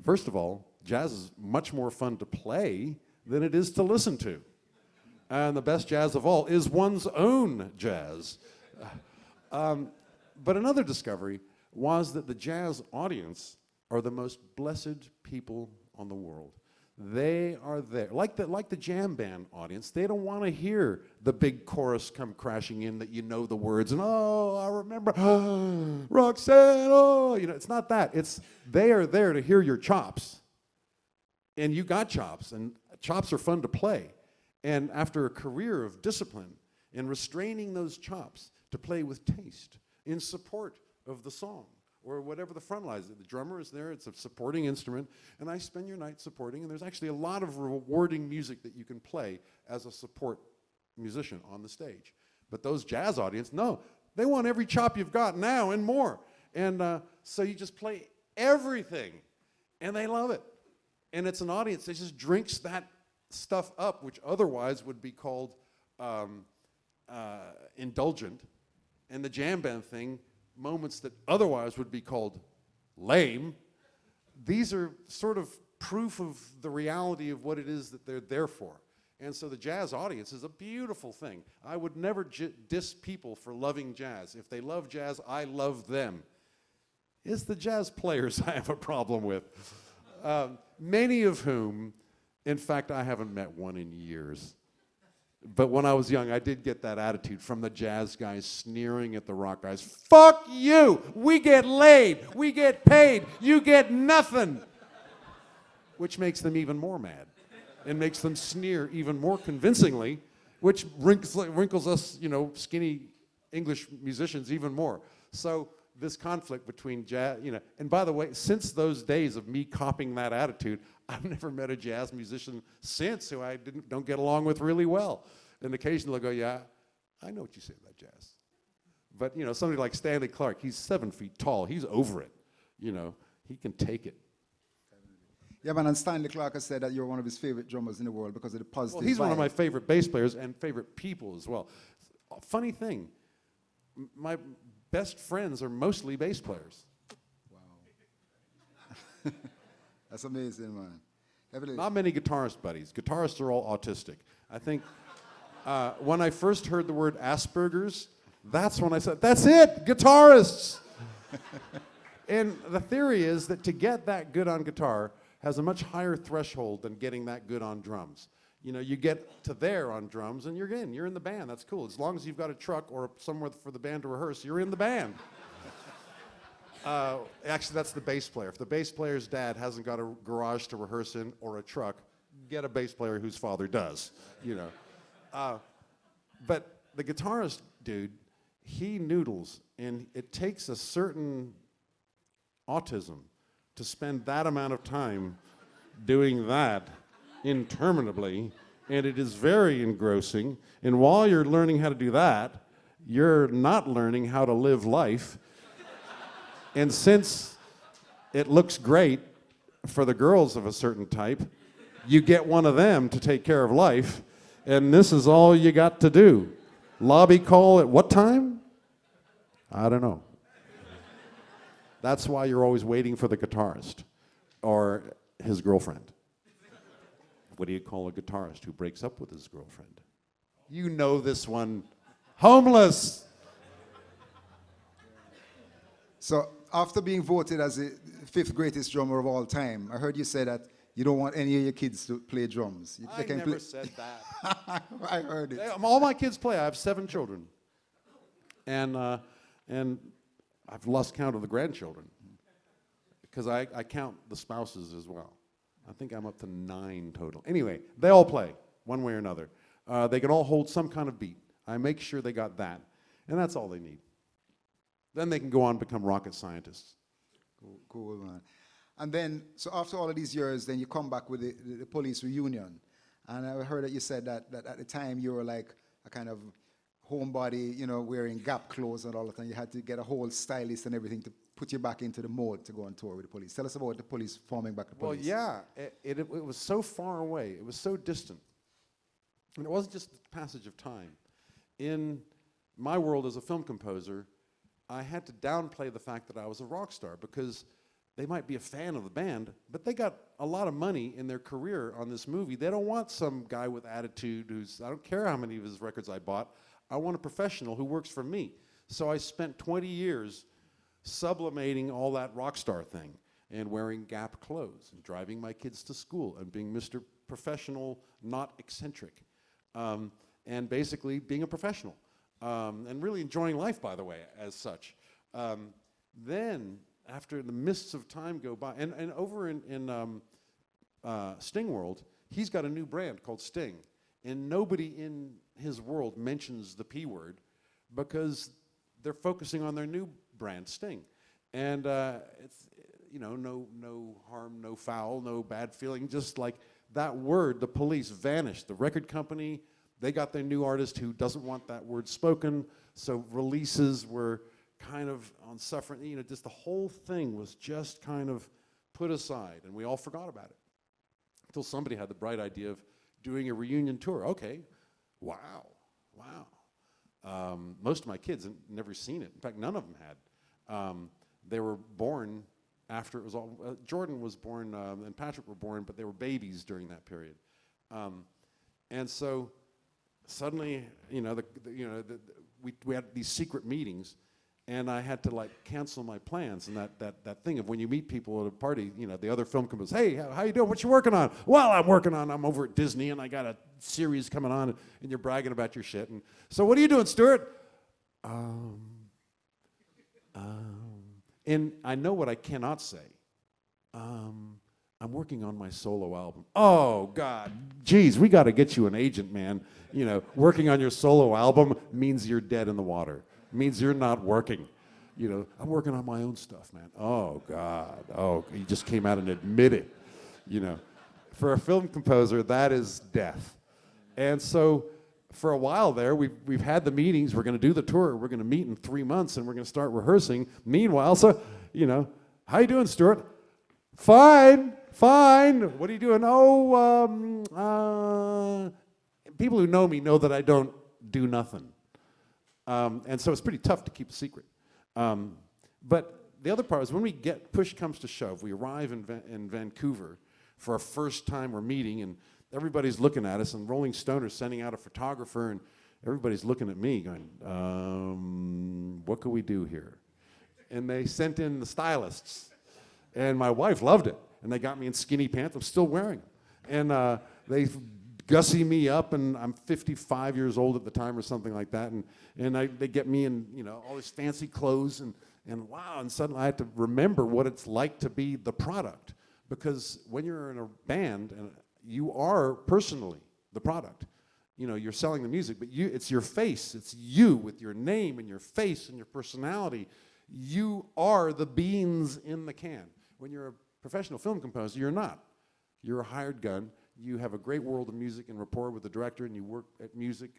First of all, jazz is much more fun to play than it is to listen to. And the best jazz of all is one's own jazz. But another discovery was that the jazz audience are the most blessed people on the world. They are there. Like the jam band audience, they don't want to hear the big chorus come crashing in that you know the words and, oh, I remember, Roxanne, oh, it's not that. It's they are there to hear your chops. And you got chops, and chops are fun to play. And after a career of discipline and restraining those chops to play with taste in support of the song, or whatever the front line is. The drummer is there, it's a supporting instrument, and I spend your night supporting, and there's actually a lot of rewarding music that you can play as a support musician on the stage. But those jazz audience, no, they want every chop you've got now and more. And so you just play everything, and they love it. And it's an audience that just drinks that stuff up, which otherwise would be called indulgent. And the jam band thing, moments that otherwise would be called lame, these are sort of proof of the reality of what it is that they're there for. And so the jazz audience is a beautiful thing. I would never diss people for loving jazz. If they love jazz, I love them. It's the jazz players I have a problem with. Many of whom, in fact, I haven't met one in years. But when I was young, I did get that attitude from the jazz guys sneering at the rock guys. Fuck you! We get laid! We get paid! You get nothing! Which makes them even more mad and makes them sneer even more convincingly, which wrinkles us, skinny English musicians even more. So this conflict between jazz, and by the way, since those days of me copying that attitude, I've never met a jazz musician since who I don't get along with really well. And occasionally they'll go, yeah, I know what you say about jazz. But, somebody like Stanley Clarke, he's 7 feet tall. He's over it. He can take it. Yeah, man, and Stanley Clarke has said that you're one of his favorite drummers in the world because of the positive Well, he's one of vibe. my favorite bass players and favorite people as well. Funny thing, my best friends are mostly bass players. Wow. That's amazing, man. Not many guitarist buddies. Guitarists are all autistic. I think when I first heard the word Asperger's, that's when I said, that's it, guitarists. And the theory is that to get that good on guitar has a much higher threshold than getting that good on drums. You get to there on drums and you're in the band. That's cool. As long as you've got a truck or somewhere for the band to rehearse, you're in the band. Actually, that's the bass player. If the bass player's dad hasn't got a garage to rehearse in or a truck, get a bass player whose father does, But the guitarist dude, he noodles, and it takes a certain autism to spend that amount of time doing that interminably, and it is very engrossing. And while you're learning how to do that, you're not learning how to live life. And since it looks great for the girls of a certain type, you get one of them to take care of life, and this is all you got to do. Lobby call at what time? I don't know. That's why you're always waiting for the guitarist or his girlfriend. What do you call a guitarist who breaks up with his girlfriend? You know this one. Homeless! So after being voted as the 5th greatest drummer of all time, I heard you say that you don't want any of your kids to play drums. I never said that. I heard it. All my kids play. I have 7 children. And I've lost count of the grandchildren because I count the spouses as well. I think I'm up to 9 total. Anyway, they all play one way or another. They can all hold some kind of beat. I make sure they got that. And that's all they need. Then they can go on and become rocket scientists. Cool, man. And then, so after all of these years, then you come back with the police reunion. And I heard that you said that at the time you were like a kind of homebody, you know, wearing Gap clothes and all that, and you had to get a whole stylist and everything to put you back into the mode to go on tour with the police. Tell us about the police forming back the police. Well, yeah, it was so far away. It was so distant. And it wasn't just the passage of time. In my world as a film composer, I had to downplay the fact that I was a rock star because they might be a fan of the band, but they got a lot of money in their career on this movie. They don't want some guy with attitude who's, I don't care how many of his records I bought. I want a professional who works for me. So I spent 20 years sublimating all that rock star thing and wearing Gap clothes and driving my kids to school and being Mr. Professional, not eccentric. And basically being a professional. And really enjoying life, by the way, as such. Then, after the mists of time go by, and over in Sting World, he's got a new brand called Sting. And nobody in his world mentions the P word because they're focusing on their new brand, Sting. And it's, you know, no harm, no foul, no bad feeling, just like that word, the police, vanished. The record company, they got their new artist who doesn't want that word spoken, so releases were kind of on suffering, you know, just the whole thing was just kind of put aside, and we all forgot about it. Until somebody had the bright idea of doing a reunion tour. Okay, wow. Most of my kids had never seen it. In fact, none of them had. They were born after it was all, Jordan was born and Patrick were born, but they were babies during that period. And so suddenly, you know, we had these secret meetings, and I had to like cancel my plans. And that thing of when you meet people at a party, you know, the other film companies, hey, how you doing? What you working on? Well, I'm over at Disney, and I got a series coming on, and you're bragging about your shit. And so what are you doing, Stewart? And I know what I cannot say. I'm working on my solo album. Oh, God. Geez, we got to get you an agent, man. You know, working on your solo album means you're dead in the water. Means you're not working. You know, I'm working on my own stuff, man. Oh, God. Oh, you just came out and admitted. You know, for a film composer, that is death. And so for a while there, we've had the meetings. We're going to do the tour. We're going to meet in 3 months, and we're going to start rehearsing. Meanwhile, so, you know, how you doing, Stewart? Fine. What are you doing? People who know me know that I don't do nothing. And so it's pretty tough to keep a secret. But the other part is when push comes to shove, we arrive in Vancouver for our first time we're meeting, and everybody's looking at us, and Rolling Stone are sending out a photographer, and everybody's looking at me going, what can we do here? And they sent in the stylists, and my wife loved it, and they got me in skinny pants. I'm still wearing them. And they gussy me up, and I'm 55 years old at the time or something like that, and they get me in, you know, all these fancy clothes, and wow, and suddenly I had to remember what it's like to be the product, because when you're in a band, and you are personally the product. You know, you're selling the music, but it's your face, it's you with your name and your face and your personality. You are the beans in the can. When you're a professional film composer, you're not. You're a hired gun. You have a great world of music and rapport with the director, and you work at music,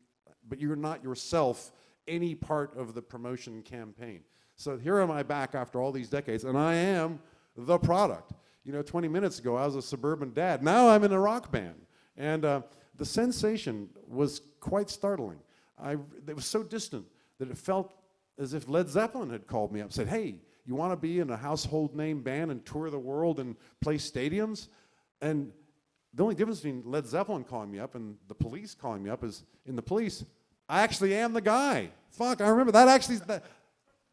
but you're not yourself any part of the promotion campaign. So here am I back after all these decades, and I am the product. You know, 20 minutes ago, I was a suburban dad. Now I'm in a rock band. And the sensation was quite startling. It was so distant that it felt as if Led Zeppelin had called me up and said, hey, you want to be in a household name band and tour the world and play stadiums? And the only difference between Led Zeppelin calling me up and the Police calling me up is, in the Police, I actually am the guy. Fuck, I remember that actually.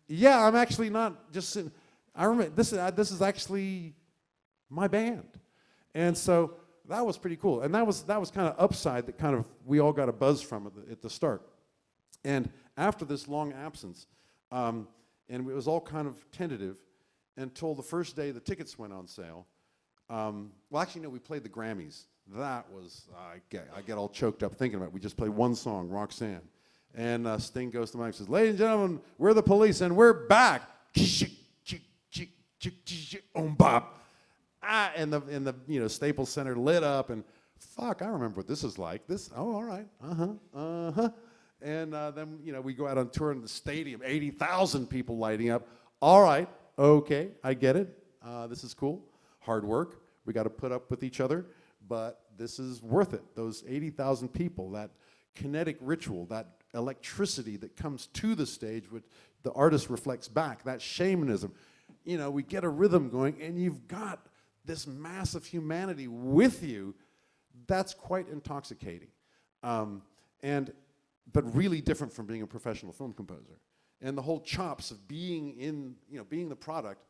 Yeah, I'm actually not just sitting. I remember this is actually my band. And so that was pretty cool. And that was kind of upside that kind of we all got a buzz from at the start. And after this long absence, and it was all kind of tentative until the first day the tickets went on sale. Well, actually, no, we played the Grammys. That was, I get all choked up thinking about it. We just played one song, Roxanne. And Sting goes to Mike and says, "Ladies and gentlemen, we're the Police, and we're back." And the Staples Center lit up, and fuck, I remember what this is like. All right, And then we go out on tour in the stadium, 80,000 people lighting up. All right, okay, I get it. This is cool. Hard work. We got to put up with each other, but this is worth it. Those 80,000 people, that kinetic ritual, that electricity that comes to the stage, which the artist reflects back, that shamanism. We get a rhythm going, and you've got this mass of humanity with you. That's quite intoxicating, but really different from being a professional film composer. And the whole chops of being being the product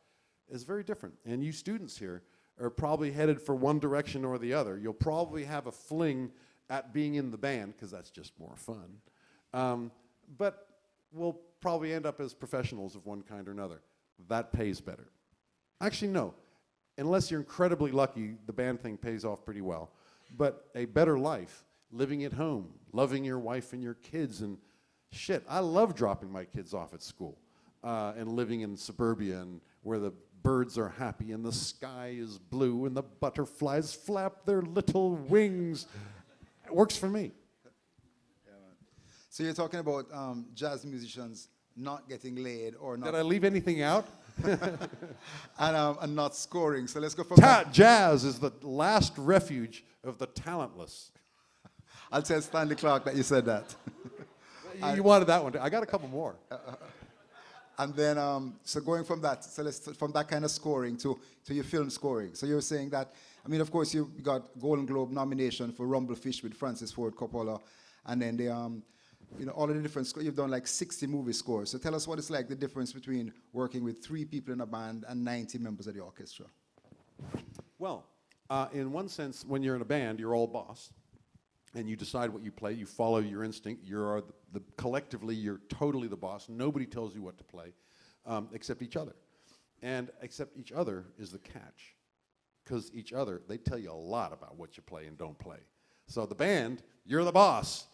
is very different. And you students here are probably headed for one direction or the other. You'll probably have a fling at being in the band, because that's just more fun. But we'll probably end up as professionals of one kind or another. That pays better. Actually, no. Unless you're incredibly lucky, the band thing pays off pretty well. But a better life, living at home, loving your wife and your kids, and shit, I love dropping my kids off at school and living in suburbia and where the birds are happy and the sky is blue and the butterflies flap their little wings. It works for me. So you're talking about jazz musicians not getting laid or not. Did I leave anything out? and not scoring. So let's go from that. Jazz is the last refuge of the talentless. I'll tell Stanley Clark that you said that. You wanted that one. I got a couple more. And then, so going from that, so from that kind of scoring to your film scoring. So you're saying that, of course, you got Golden Globe nomination for Rumblefish with Francis Ford Coppola, and then the, all of the different you've done like 60 movie scores. So tell us what it's like, the difference between working with 3 people in a band and 90 members of the orchestra. Well, in one sense, when you're in a band, you're all boss. And you decide what you play, you follow your instinct, collectively, you're totally the boss. Nobody tells you what to play, except each other. And except each other is the catch. Because each other, they tell you a lot about what you play and don't play. So the band, you're the boss,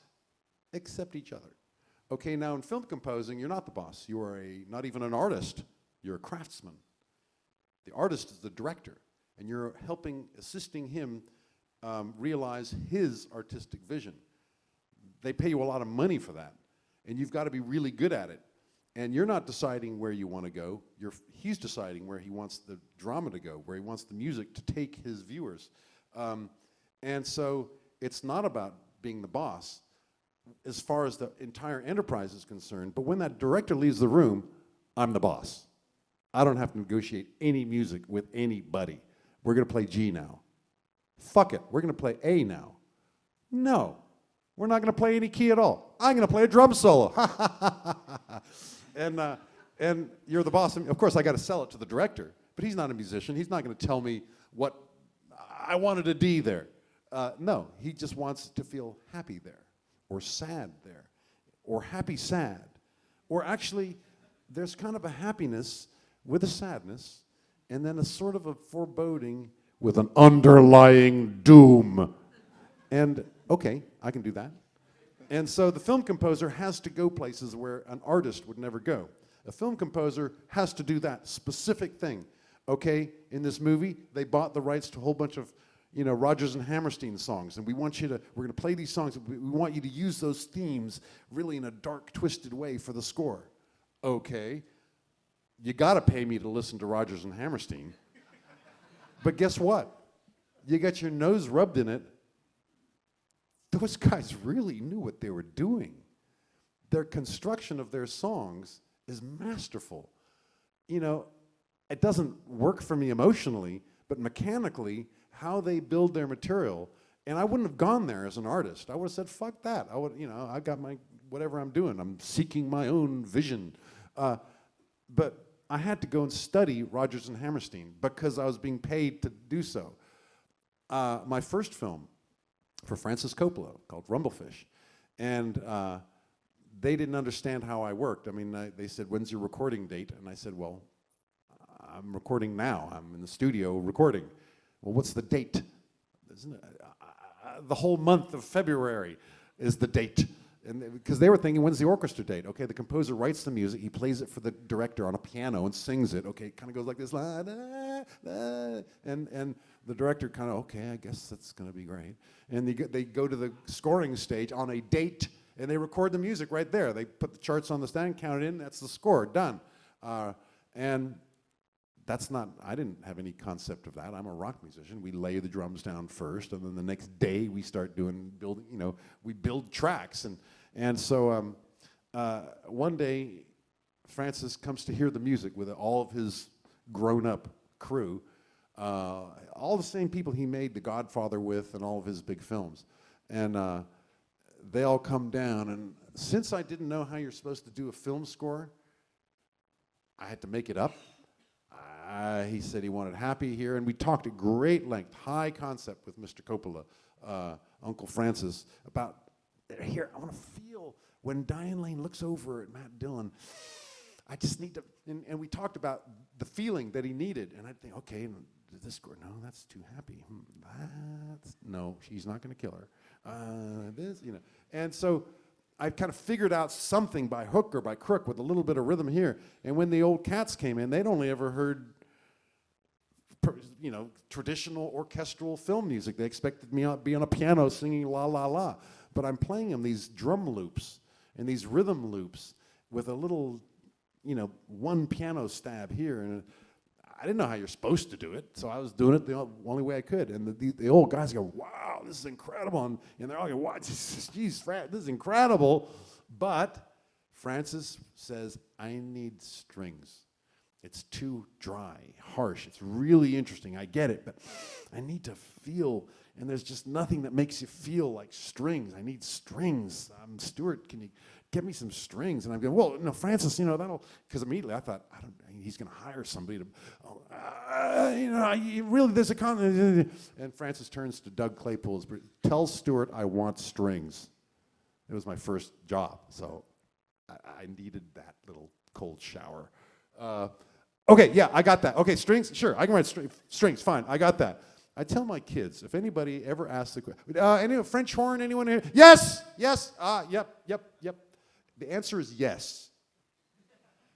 except each other. Okay, now in film composing, you're not the boss. You are not even an artist, you're a craftsman. The artist is the director, and you're assisting him realize his artistic vision. They pay you a lot of money for that, and you've got to be really good at it. And you're not deciding where you want to go. He's deciding where he wants the drama to go, where he wants the music to take his viewers. And so it's not about being the boss as far as the entire enterprise is concerned, but when that director leaves the room, I'm the boss. I don't have to negotiate any music with anybody. We're going to play G now. Fuck it, we're going to play A now. No, we're not going to play any key at all. I'm going to play a drum solo. And you're the boss. Of course, I got to sell it to the director, but he's not a musician. He's not going to tell me what I wanted a D there. No, he just wants to feel happy there, or sad there, or happy sad. Or actually, there's kind of a happiness with a sadness, and then a sort of a foreboding with an underlying doom. And okay, I can do that. And so the film composer has to go places where an artist would never go. A film composer has to do that specific thing. Okay, in this movie, they bought the rights to a whole bunch of Rodgers and Hammerstein songs, and we're going to play these songs, we want you to use those themes really in a dark, twisted way for the score. Okay, you gotta pay me to listen to Rodgers and Hammerstein. But guess what? You got your nose rubbed in it. Those guys really knew what they were doing. Their construction of their songs is masterful. It doesn't work for me emotionally, but mechanically, how they build their material, and I wouldn't have gone there as an artist. I would have said, fuck that. I got my, whatever I'm doing. I'm seeking my own vision. But I had to go and study Rodgers and Hammerstein because I was being paid to do so. my first film for Francis Coppola called Rumblefish. And they didn't understand how I worked. I mean, they said, when's your recording date? And I said, well, I'm recording now. I'm in the studio recording. Well, what's the date? Isn't it, the whole month of February is the date. And because they were thinking, when's the orchestra date? Okay, the composer writes the music, he plays it for the director on a piano and sings it. Okay, it kind of goes like this, la, da, da, and the director kind of, okay, I guess that's going to be great. And they go to the scoring stage on a date, and they record the music right there. They put the charts on the stand, count it in, that's the score, done. And that's not, I didn't have any concept of that. I'm a rock musician. We lay the drums down first, and then the next day we start building, we build tracks. And so one day, Francis comes to hear the music with all of his grown-up crew, all the same people he made The Godfather with and all of his big films. And they all come down, and since I didn't know how you're supposed to do a film score, I had to make it up. He said he wanted happy here, and we talked at great length, high concept with Mr. Coppola, Uncle Francis, about here, I want to feel when Diane Lane looks over at Matt Dillon, I just need to, and we talked about the feeling that he needed, and I'd think, okay, this score, no, that's too happy. No, she's not going to kill her. And so I kind of figured out something by hook or by crook with a little bit of rhythm here. And when the old cats came in, they'd only ever heard, traditional orchestral film music. They expected me to be on a piano singing la la la. But I'm playing them these drum loops and these rhythm loops with a little, one piano stab here. And I didn't know how you're supposed to do it, so I was doing it the only way I could. And the old guys go, wow, this is incredible. And they're all going, what? Geez, this is incredible. But Francis says, I need strings. It's too dry, harsh. It's really interesting. I get it, but I need to feel. And there's just nothing that makes you feel like strings. I need strings. Stewart, can you get me some strings? And I'm going, well, no, Francis, that'll, because immediately I thought, he's going to hire somebody to, really, there's a and Francis turns to Doug Claypool, tells Stewart I want strings. It was my first job, so I needed that little cold shower. Okay, yeah, I got that. Okay, strings, sure, I can write strings, fine, I got that. I tell my kids, if anybody ever asks the question, any French horn, anyone here? Yes, yep. The answer is yes,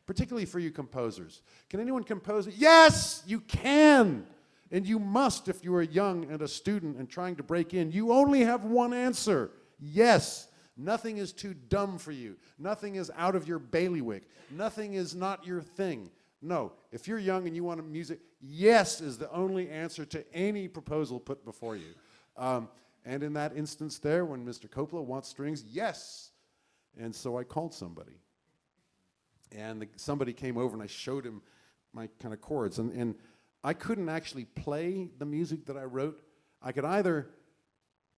particularly for you composers. Can anyone compose? Yes, you can, and you must if you are young and a student and trying to break in. You only have one answer, yes. Nothing is too dumb for you. Nothing is out of your bailiwick. Nothing is not your thing. No, if you're young and you want music, yes is the only answer to any proposal put before you. And in that instance there, when Mr. Coppola wants strings, yes. And so I called somebody. And somebody came over and I showed him my kind of chords. And I couldn't actually play the music that I wrote. I could either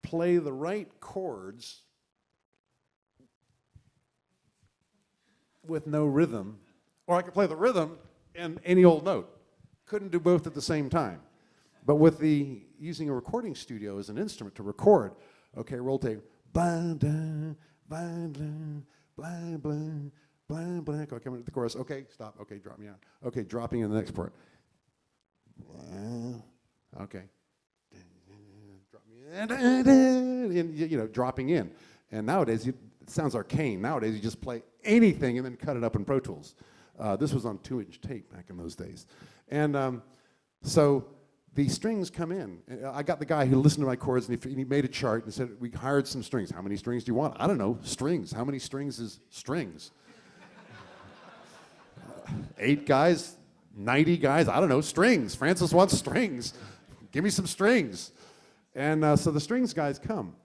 play the right chords with no rhythm, or I could play the rhythm and any old note. Couldn't do both at the same time. But with using a recording studio as an instrument to record, okay, roll tape, blah, blah, blah, blah, blah, blah, blah. Okay, coming to the chorus. Okay, stop. Okay, drop me out. Okay, dropping in the next part. Okay. Drop me in. And, dropping in. And nowadays, it sounds arcane. Nowadays, you just play anything and then cut it up in Pro Tools. This was on 2-inch tape back in those days. And so the strings come in. I got the guy who listened to my chords, and he made a chart and said, we hired some strings. How many strings do you want? I don't know, strings. How many strings is strings? 8 guys, 90 guys, I don't know, strings. Francis wants strings. Give me some strings. And so the strings guys come.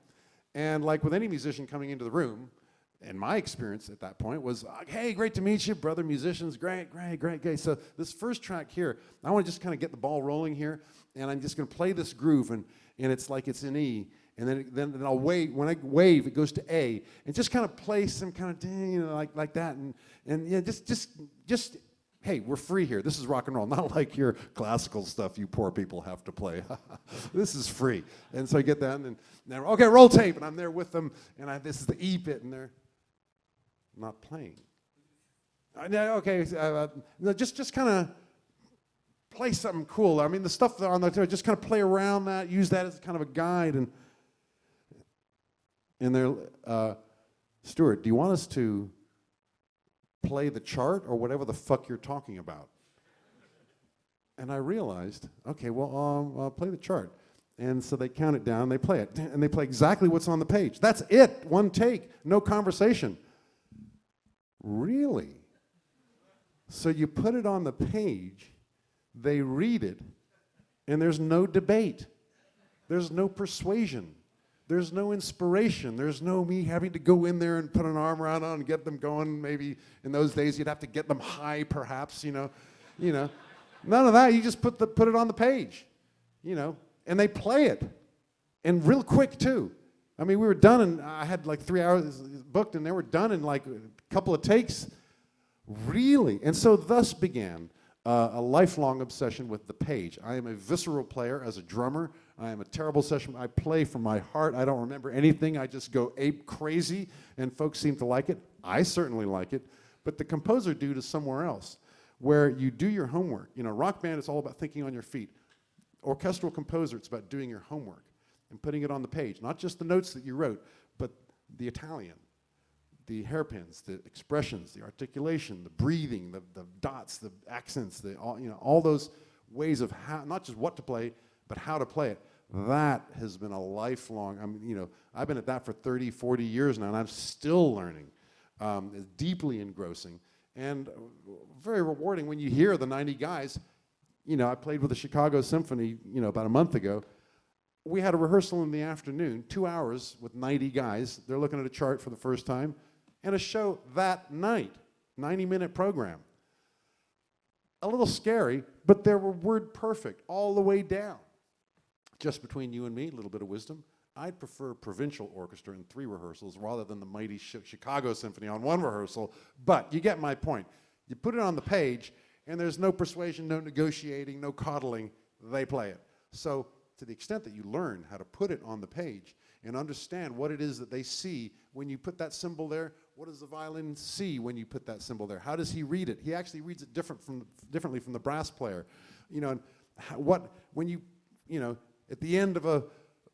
And like with any musician coming into the room, and my experience at that point was, hey, great to meet you, brother musicians, great. So this first track here, I want to just kind of get the ball rolling here, and I'm just going to play this groove, and it's like it's in E, and then I'll wave. When I wave, it goes to A, and just kind of play some kind of like that, and yeah, just hey, we're free here. This is rock and roll, not like your classical stuff you poor people have to play. This is free. And so I get that, and then, okay, roll tape, and I'm there with them, and this is the E bit, and they're not playing. Okay, no, just kind of play something cool. I mean, the stuff on the just kind of play around that, use that as kind of a guide, and they're, Stewart, do you want us to play the chart or whatever the fuck you're talking about? And I realized, okay, well, I'll play the chart. And so they count it down, they play it, and they play exactly what's on the page. That's it, one take, no conversation. Really? So you put it on the page, they read it, and there's no debate. There's no persuasion. There's no inspiration. There's no me having to go in there and put an arm around them and get them going. Maybe in those days you'd have to get them high, perhaps, you know. None of that. You just put it on the page, and they play it, and real quick too. I mean, we were done, and I had like 3 hours booked, and they were done in like a couple of takes. Really? And so thus began a lifelong obsession with the page. I am a visceral player as a drummer. I am a terrible session. I play from my heart. I don't remember anything. I just go ape crazy, and folks seem to like it. I certainly like it. But the composer dude is somewhere else, where you do your homework. Rock band is all about thinking on your feet. Orchestral composer, it's about doing your homework and putting it on the page. Not just the notes that you wrote, but the Italian, the hairpins, the expressions, the articulation, the breathing, the dots, the accents, all those ways of how, not just what to play, but how to play it. That has been a lifelong, I've been at that for 30, 40 years now, and I'm still learning. It's deeply engrossing and very rewarding when you hear the 90 guys. I played with the Chicago Symphony, about a month ago. We had a rehearsal in the afternoon, 2 hours with 90 guys. They're looking at a chart for the first time, and a show that night, 90-minute program. A little scary, but they were word perfect all the way down. Just between you and me, a little bit of wisdom. I'd prefer provincial orchestra in 3 rehearsals rather than the mighty Chicago Symphony on 1 rehearsal, but you get my point. You put it on the page, and there's no persuasion, no negotiating, no coddling. They play it. So to the extent that you learn how to put it on the page and understand what it is that they see when you put that symbol there, what does the violin see when you put that symbol there? How does he read it? He actually reads it differently from the brass player. And when you at the end of a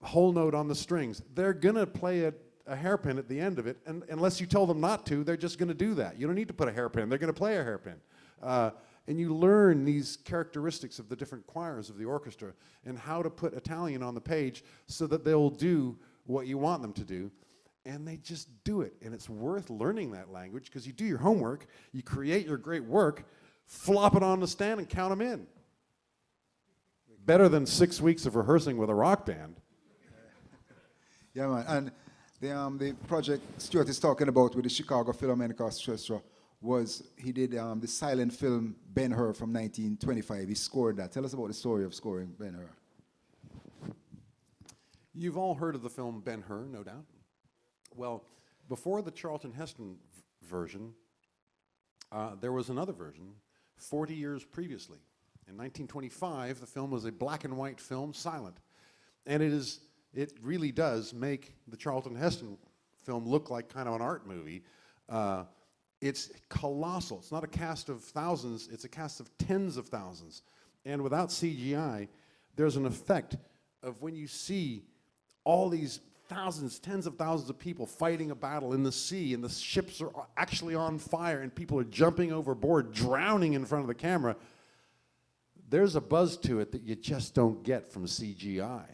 whole note on the strings, they're gonna play a hairpin at the end of it, and unless you tell them not to, they're just gonna do that. You don't need to put a hairpin, they're gonna play a hairpin. And you learn these characteristics of the different choirs of the orchestra and how to put Italian on the page so that they'll do what you want them to do. And they just do it. And it's worth learning that language because you do your homework, you create your great work, flop it on the stand and count them in. Better than 6 weeks of rehearsing with a rock band. Yeah, man. And the project Stewart is talking about with the Chicago Philharmonic Orchestra was he did the silent film Ben-Hur from 1925. He scored that. Tell us about the story of scoring Ben-Hur. You've all heard of the film Ben-Hur, no doubt. Well, before the Charlton Heston version, there was another version 40 years previously. In 1925, the film was a black and white film, silent. And it really does make the Charlton Heston film look like kind of an art movie. It's colossal. It's not a cast of thousands, it's a cast of tens of thousands. And without CGI, there's an effect of when you see all these thousands, tens of thousands of people fighting a battle in the sea, and the ships are actually on fire, and people are jumping overboard, drowning in front of the camera. There's a buzz to it that you just don't get from CGI.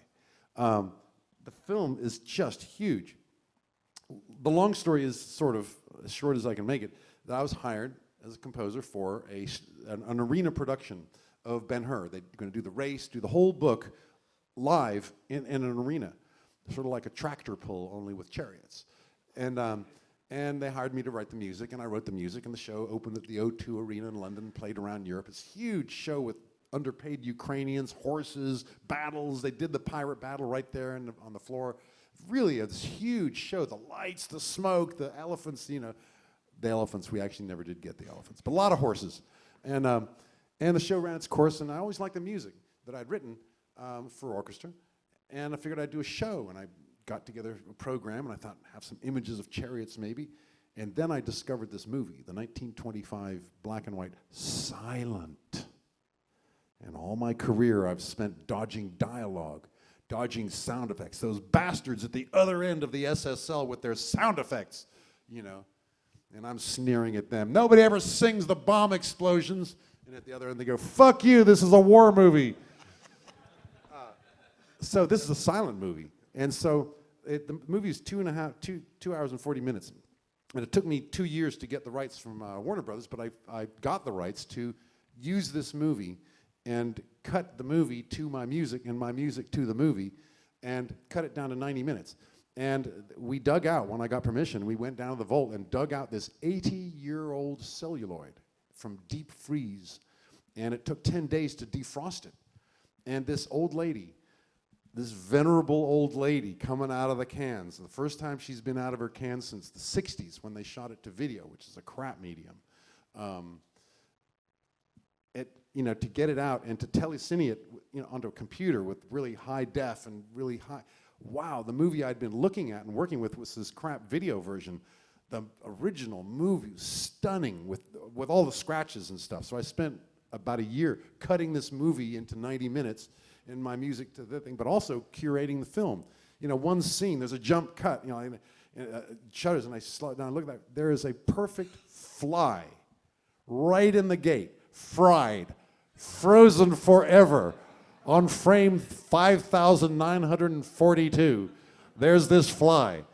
The film is just huge. The long story is sort of as short as I can make it, that I was hired as a composer for an arena production of Ben-Hur. They're going to do the race, do the whole book live in an arena, sort of like a tractor pull, only with chariots. And they hired me to write the music, and I wrote the music, and the show opened at the O2 Arena in London, played around Europe. It's a huge show with underpaid Ukrainians, horses, battles. They did the pirate battle right there on the floor. Really a huge show. The lights, the smoke, the elephants, the elephants, we actually never did get the elephants, but a lot of horses. And the show ran its course, and I always liked the music that I'd written for orchestra. And I figured I'd do a show, and I got together a program, and I thought, have some images of chariots maybe. And then I discovered this movie, the 1925 black and white Silent. And all my career I've spent dodging dialogue, dodging sound effects. Those bastards at the other end of the SSL with their sound effects, you know. And I'm sneering at them. Nobody ever sings the bomb explosions. And at the other end they go, fuck you, this is a war movie. So this is a silent movie. And so the movie is 2 hours and 40 minutes. And it took me 2 years to get the rights from Warner Brothers, but I got the rights to use this movie and cut the movie to my music and my music to the movie and cut it down to 90 minutes. And we dug out, when I got permission, we went down to the vault and dug out this 80-year-old celluloid from deep freeze. And it took 10 days to defrost it. And this old lady, this venerable old lady coming out of the cans, the first time she's been out of her cans since the 60s when they shot it to video, which is a crap medium. You know, to get it out and to telecine it, you know, onto a computer with really high def and really high, wow, the movie I'd been looking at and working with was this crap video version. The original movie was stunning with all the scratches and stuff. So I spent about a year cutting this movie into 90 minutes and my music to the thing, but also curating the film. You know, one scene, there's a jump cut, you know, and shutters, and I slow it down and look at that. There is a perfect fly right in the gate, fried, frozen forever, on frame 5,942. There's this fly.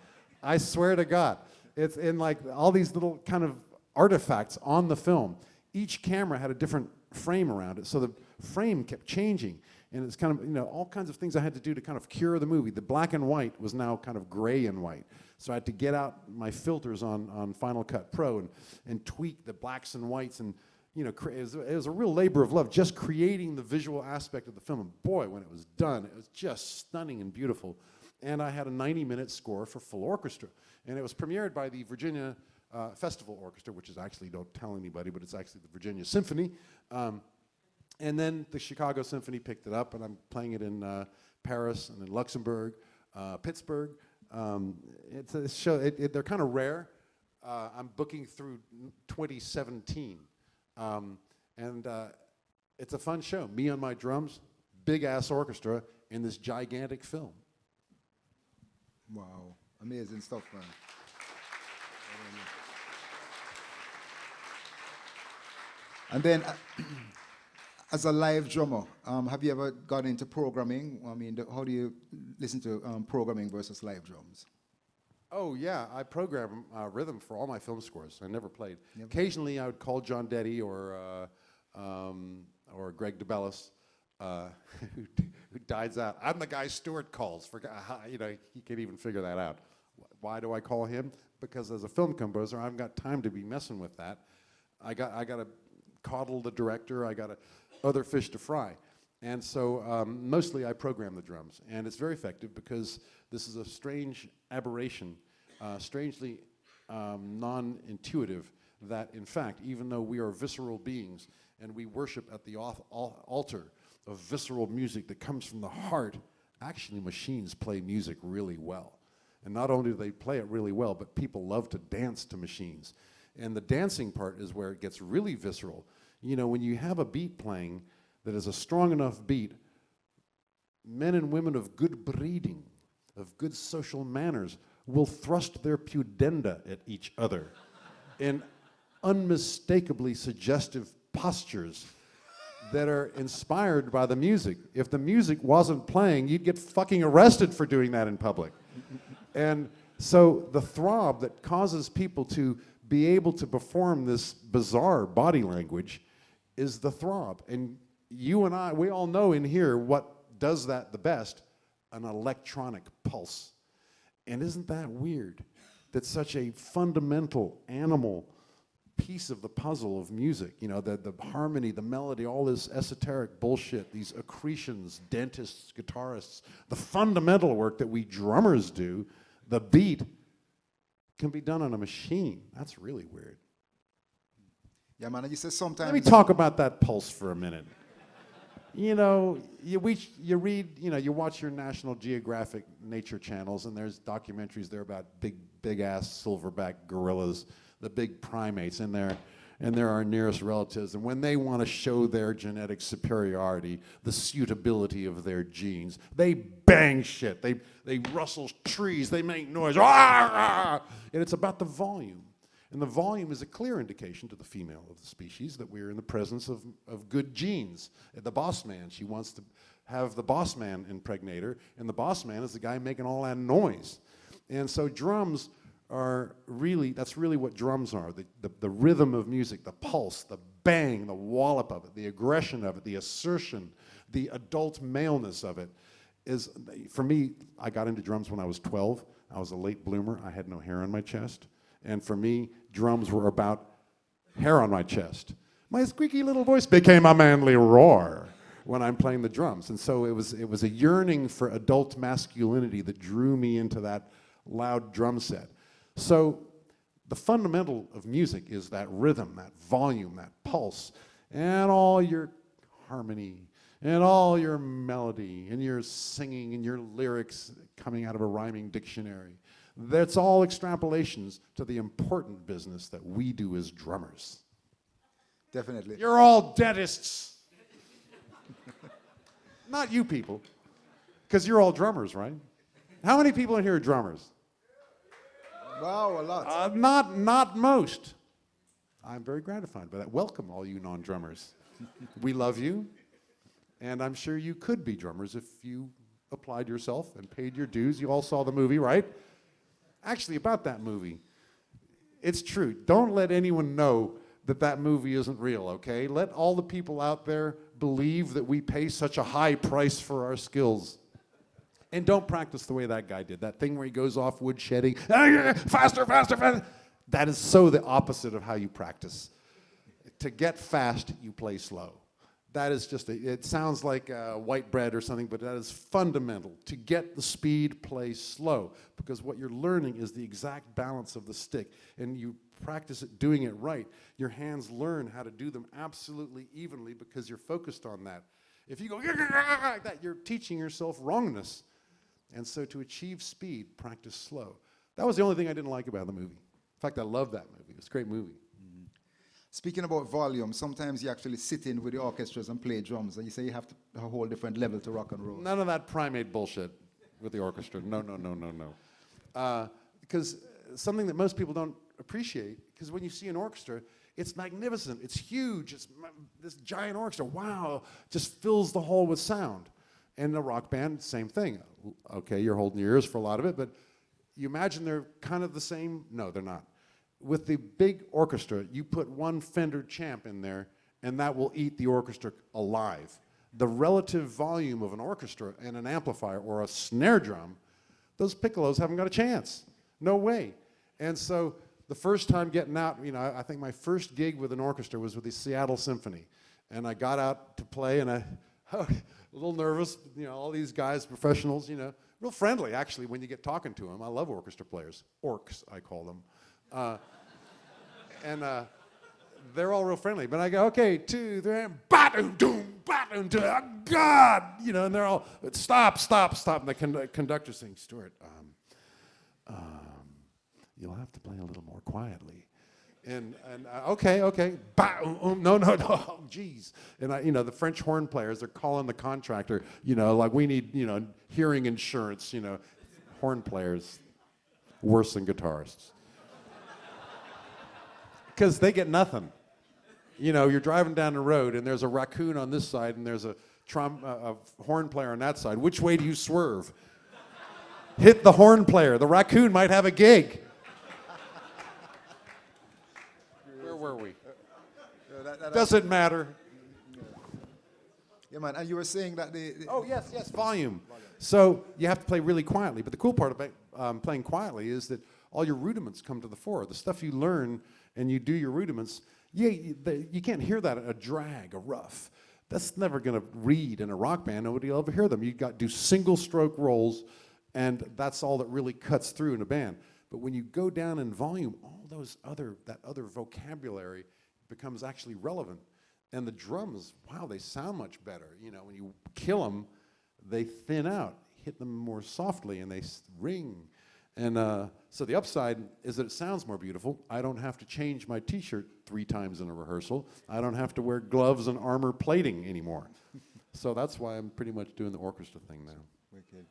I swear to God. It's in like all these little kind of artifacts on the film. Each camera had a different frame around it, so the frame kept changing. And it's kind of, you know, all kinds of things I had to do to kind of cure the movie. The black and white was now kind of gray and white. So I had to get out my filters on Final Cut Pro and tweak the blacks and whites and, you know, it was a real labor of love just creating the visual aspect of the film. And boy, when it was done, it was just stunning and beautiful. And I had a 90-minute score for full orchestra. And it was premiered by the Virginia Festival Orchestra, which is actually, don't tell anybody, but it's actually the Virginia Symphony. And then the Chicago Symphony picked it up, and I'm playing it in Paris and in Luxembourg, Pittsburgh. It's a show, they're kind of rare. I'm booking through 2017. It's a fun show. Me on my drums, big-ass orchestra in this gigantic film. Wow, amazing stuff, man. And then, as a live drummer, have you ever got into programming? I mean, how do you listen to programming versus live drums? Oh yeah, I program rhythm for all my film scores. I never played. Yep. Occasionally, I would call John Detty or Greg DeBellis, who dies out. I'm the guy Stewart calls. You know, he can't even figure that out. Why do I call him? Because as a film composer, I've got time to be messing with that. I got to coddle the director. I got other fish to fry. And so mostly I program the drums. And it's very effective because this is a strange aberration, strangely non-intuitive, that in fact, even though we are visceral beings and we worship at the altar of visceral music that comes from the heart, actually machines play music really well. And not only do they play it really well, but people love to dance to machines. And the dancing part is where it gets really visceral. You know, when you have a beat playing that is a strong enough beat, men and women of good breeding, of good social manners, will thrust their pudenda at each other in unmistakably suggestive postures that are inspired by the music. If the music wasn't playing, you'd get fucking arrested for doing that in public. And so the throb that causes people to be able to perform this bizarre body language is the throb. And you and I, we all know in here what does that the best, an electronic pulse. And isn't that weird that such a fundamental animal piece of the puzzle of music, you know, the harmony, the melody, all this esoteric bullshit, these accretions, dentists, guitarists, the fundamental work that we drummers do, the beat, can be done on a machine. That's really weird. Yeah, man, and you say sometimes... Let me talk about that pulse for a minute. You know, you read, you know, you watch your National Geographic nature channels, and there's documentaries there about big-ass silverback gorillas, the big primates, and they're our nearest relatives. And when they want to show their genetic superiority, the suitability of their genes, they bang shit. They rustle trees. They make noise. And it's about the volume. And the volume is a clear indication to the female of the species that we're in the presence of good genes. The boss man, she wants to have the boss man impregnate her, and the boss man is the guy making all that noise. And so drums are really, that's really what drums are, the rhythm of music, the pulse, the bang, the wallop of it, the aggression of it, the assertion, the adult maleness of it. Is, for me, I got into drums when I was 12. I was a late bloomer. I had no hair on my chest. And for me, drums were about hair on my chest. My squeaky little voice became a manly roar when I'm playing the drums. And so it was a yearning for adult masculinity that drew me into that loud drum set. So the fundamental of music is that rhythm, that volume, that pulse, and all your harmony, and all your melody, and your singing, and your lyrics coming out of a rhyming dictionary. That's all extrapolations to the important business that we do as drummers. Definitely. You're all dentists. Not you people, because you're all drummers, right? How many people in here are drummers? Wow, a lot. Not most. I'm very gratified by that. Welcome, all you non-drummers. We love you, and I'm sure you could be drummers if you applied yourself and paid your dues. You all saw the movie, right? Actually, about that movie, it's true. Don't let anyone know that that movie isn't real, okay? Let all the people out there believe that we pay such a high price for our skills. And don't practice the way that guy did. That thing where he goes off woodshedding, faster, faster, faster. That is so the opposite of how you practice. To get fast, you play slow. That is just, it sounds like white bread or something, but that is fundamental. To get the speed, play slow, because what you're learning is the exact balance of the stick, and you practice it doing it right. Your hands learn how to do them absolutely evenly because you're focused on that. If you go like that, you're teaching yourself wrongness. And so to achieve speed, practice slow. That was the only thing I didn't like about the movie. In fact, I love that movie. It's a great movie. Speaking about volume, sometimes you actually sit in with the orchestras and play drums, and you say you have to a whole different level to rock and roll. None of that primate bullshit with the orchestra. No, no, no, no, no. Because something that most people don't appreciate, because when you see an orchestra, it's magnificent, it's huge, it's this giant orchestra, wow, just fills the hall with sound. And a rock band, same thing. Okay, you're holding your ears for a lot of it, but you imagine they're kind of the same? No, they're not. With the big orchestra, you put one Fender Champ in there, and that will eat the orchestra alive. The relative volume of an orchestra and an amplifier or a snare drum, those piccolos haven't got a chance. No way. And so the first time getting out, you know, I think my first gig with an orchestra was with the Seattle Symphony. And I got out to play, and a little nervous, you know, all these guys, professionals, you know, real friendly, actually, when you get talking to them. I love orchestra players. Orcs, I call them. And they're all real friendly. But I go, okay, 2, 3, ba-doom-doom, ba-doom-doom, oh, God! You know, and they're all, stop, stop, stop. And the conductor's saying, Stewart, you'll have to play a little more quietly. And okay, no, oh, geez. And you know, the French horn players, they're calling the contractor, you know, like we need, you know, hearing insurance, you know. Horn players, worse than guitarists. Because they get nothing. You know, you're driving down the road and there's a raccoon on this side and there's a horn player on that side. Which way do you swerve? Hit the horn player. The raccoon might have a gig. Where were we? Doesn't matter. Yeah, man, and you were saying that Oh, yes, volume. So you have to play really quietly. But the cool part about playing quietly is that all your rudiments come to the fore. The stuff you learn and you do your rudiments, you can't hear that a drag, a rough. That's never going to read in a rock band. Nobody will ever hear them. You've got to do single stroke rolls, and that's all that really cuts through in a band. But when you go down in volume, all that other vocabulary becomes actually relevant. And the drums, wow, they sound much better. You know, when you kill them, they thin out, hit them more softly, and they ring. And so the upside is that it sounds more beautiful. I don't have to change my T-shirt 3 times in a rehearsal. I don't have to wear gloves and armor plating anymore. So that's why I'm pretty much doing the orchestra thing now. Wicked.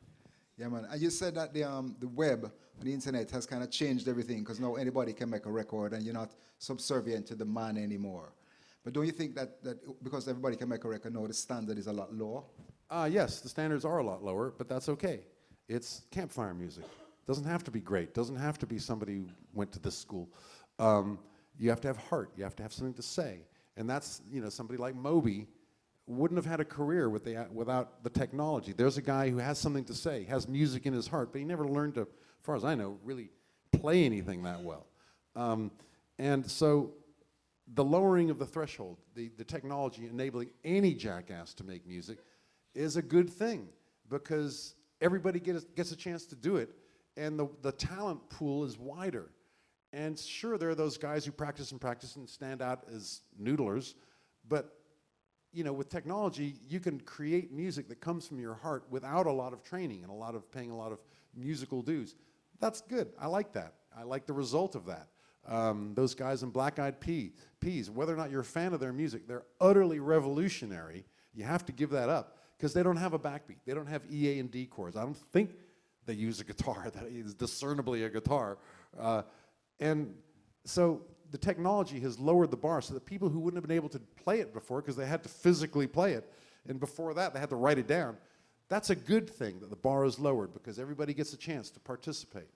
Yeah, man. And you said that the web, the internet has kind of changed everything because now anybody can make a record and you're not subservient to the man anymore. But don't you think that because everybody can make a record now, the standard is a lot lower? Yes, the standards are a lot lower, but that's okay. It's campfire music. Doesn't have to be great. Doesn't have to be somebody who went to this school. You have to have heart. You have to have something to say. And that's, you know, somebody like Moby wouldn't have had a career without the technology. There's a guy who has something to say, has music in his heart, but he never learned to, as far as I know, really play anything that well. And so the lowering of the threshold, the technology enabling any jackass to make music is a good thing because everybody gets a chance to do it, and the talent pool is wider. And sure, there are those guys who practice and stand out as noodlers, but you know, with technology, you can create music that comes from your heart without a lot of training and paying a lot of musical dues. That's good. I like that. I like the result of that. Those guys in Black Eyed Peas, whether or not you're a fan of their music, they're utterly revolutionary. You have to give that up because they don't have a backbeat. They don't have E, A, and D chords. I don't think they use a guitar that is discernibly a guitar. And so the technology has lowered the bar so that people who wouldn't have been able to play it before because they had to physically play it, and before that they had to write it down, that's a good thing that the bar is lowered because everybody gets a chance to participate.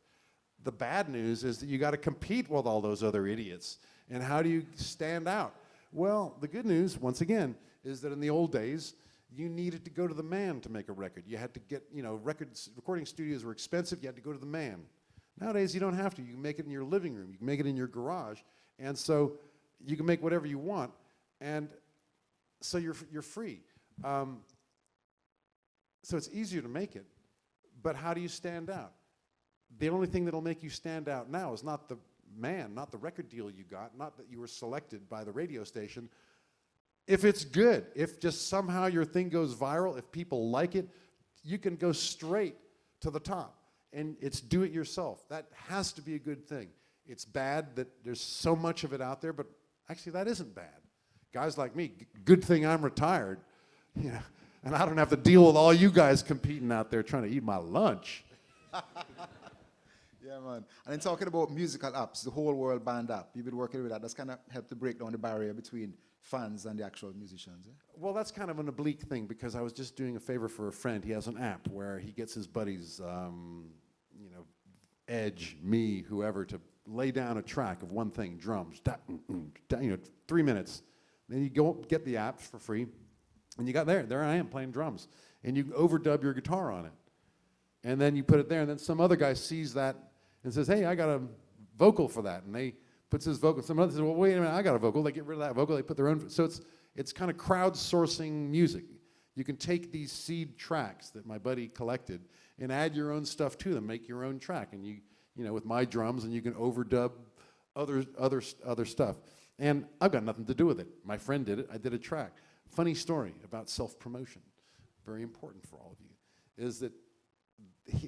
The bad news is that you got to compete with all those other idiots. And how do you stand out? Well, the good news, once again, is that in the old days, you needed to go to the man to make a record. You had to get, you know, recording studios were expensive. You had to go to the man. Nowadays, you don't have to. You can make it in your living room. You can make it in your garage. And so you can make whatever you want. And so you're free. So it's easier to make it. But how do you stand out? The only thing that'll make you stand out now is not the man, not the record deal you got, not that you were selected by the radio station. If it's good, if just somehow your thing goes viral, if people like it, you can go straight to the top. And it's do it yourself. That has to be a good thing. It's bad that there's so much of it out there, but actually that isn't bad. Guys like me, good thing I'm retired, you know, and I don't have to deal with all you guys competing out there trying to eat my lunch. Yeah, man. And then talking about musical apps, the whole world band app, you've been working with that. That's kind of helped to break down the barrier between fans and the actual musicians. Eh? Well, that's kind of an oblique thing because I was just doing a favor for a friend. He has an app where he gets his buddies, you know, Edge, me, whoever, to lay down a track of one thing, drums, you know, 3 minutes. Then you go get the apps for free, and you got there I am playing drums. And you overdub your guitar on it. And then you put it there, and then some other guy sees that and says, hey, I got a vocal for that. And they puts his vocal. Some other says, well, wait a minute, I got a vocal. They get rid of that vocal. They put their own. So it's kind of crowdsourcing music. You can take these seed tracks that my buddy collected and add your own stuff to them, make your own track. And you know, with my drums, and you can overdub other stuff. And I've got nothing to do with it. My friend did it. I did a track. Funny story about self-promotion. Very important for all of you. Is that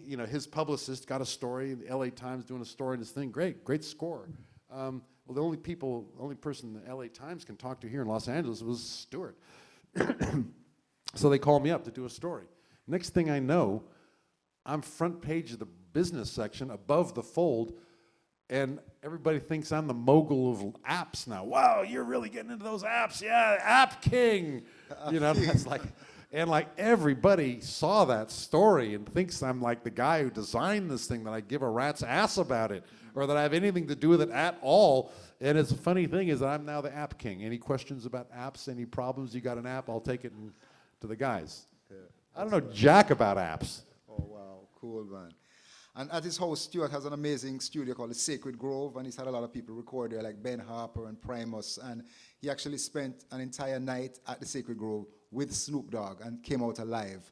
you know, his publicist got a story, the LA Times doing a story on his thing. Great score. Well, the only person the LA Times can talk to here in Los Angeles was Stewart. So they called me up to do a story. Next thing I know, I'm front page of the business section above the fold, and everybody thinks I'm the mogul of apps now. Wow, you're really getting into those apps. Yeah, App King. You know, that's like... And like everybody saw that story and thinks I'm like the guy who designed this thing, that I give a rat's ass about it, or that I have anything to do with it at all. And it's a funny thing is that I'm now the app king. Any questions about apps, any problems, you got an app, I'll take it to the guys. Yeah, I don't know jack about apps. Oh, wow, cool, man. And at his house, Stewart has an amazing studio called the Sacred Grove, and he's had a lot of people record there, like Ben Harper and Primus, and he actually spent an entire night at the Sacred Grove with Snoop Dogg and came out alive.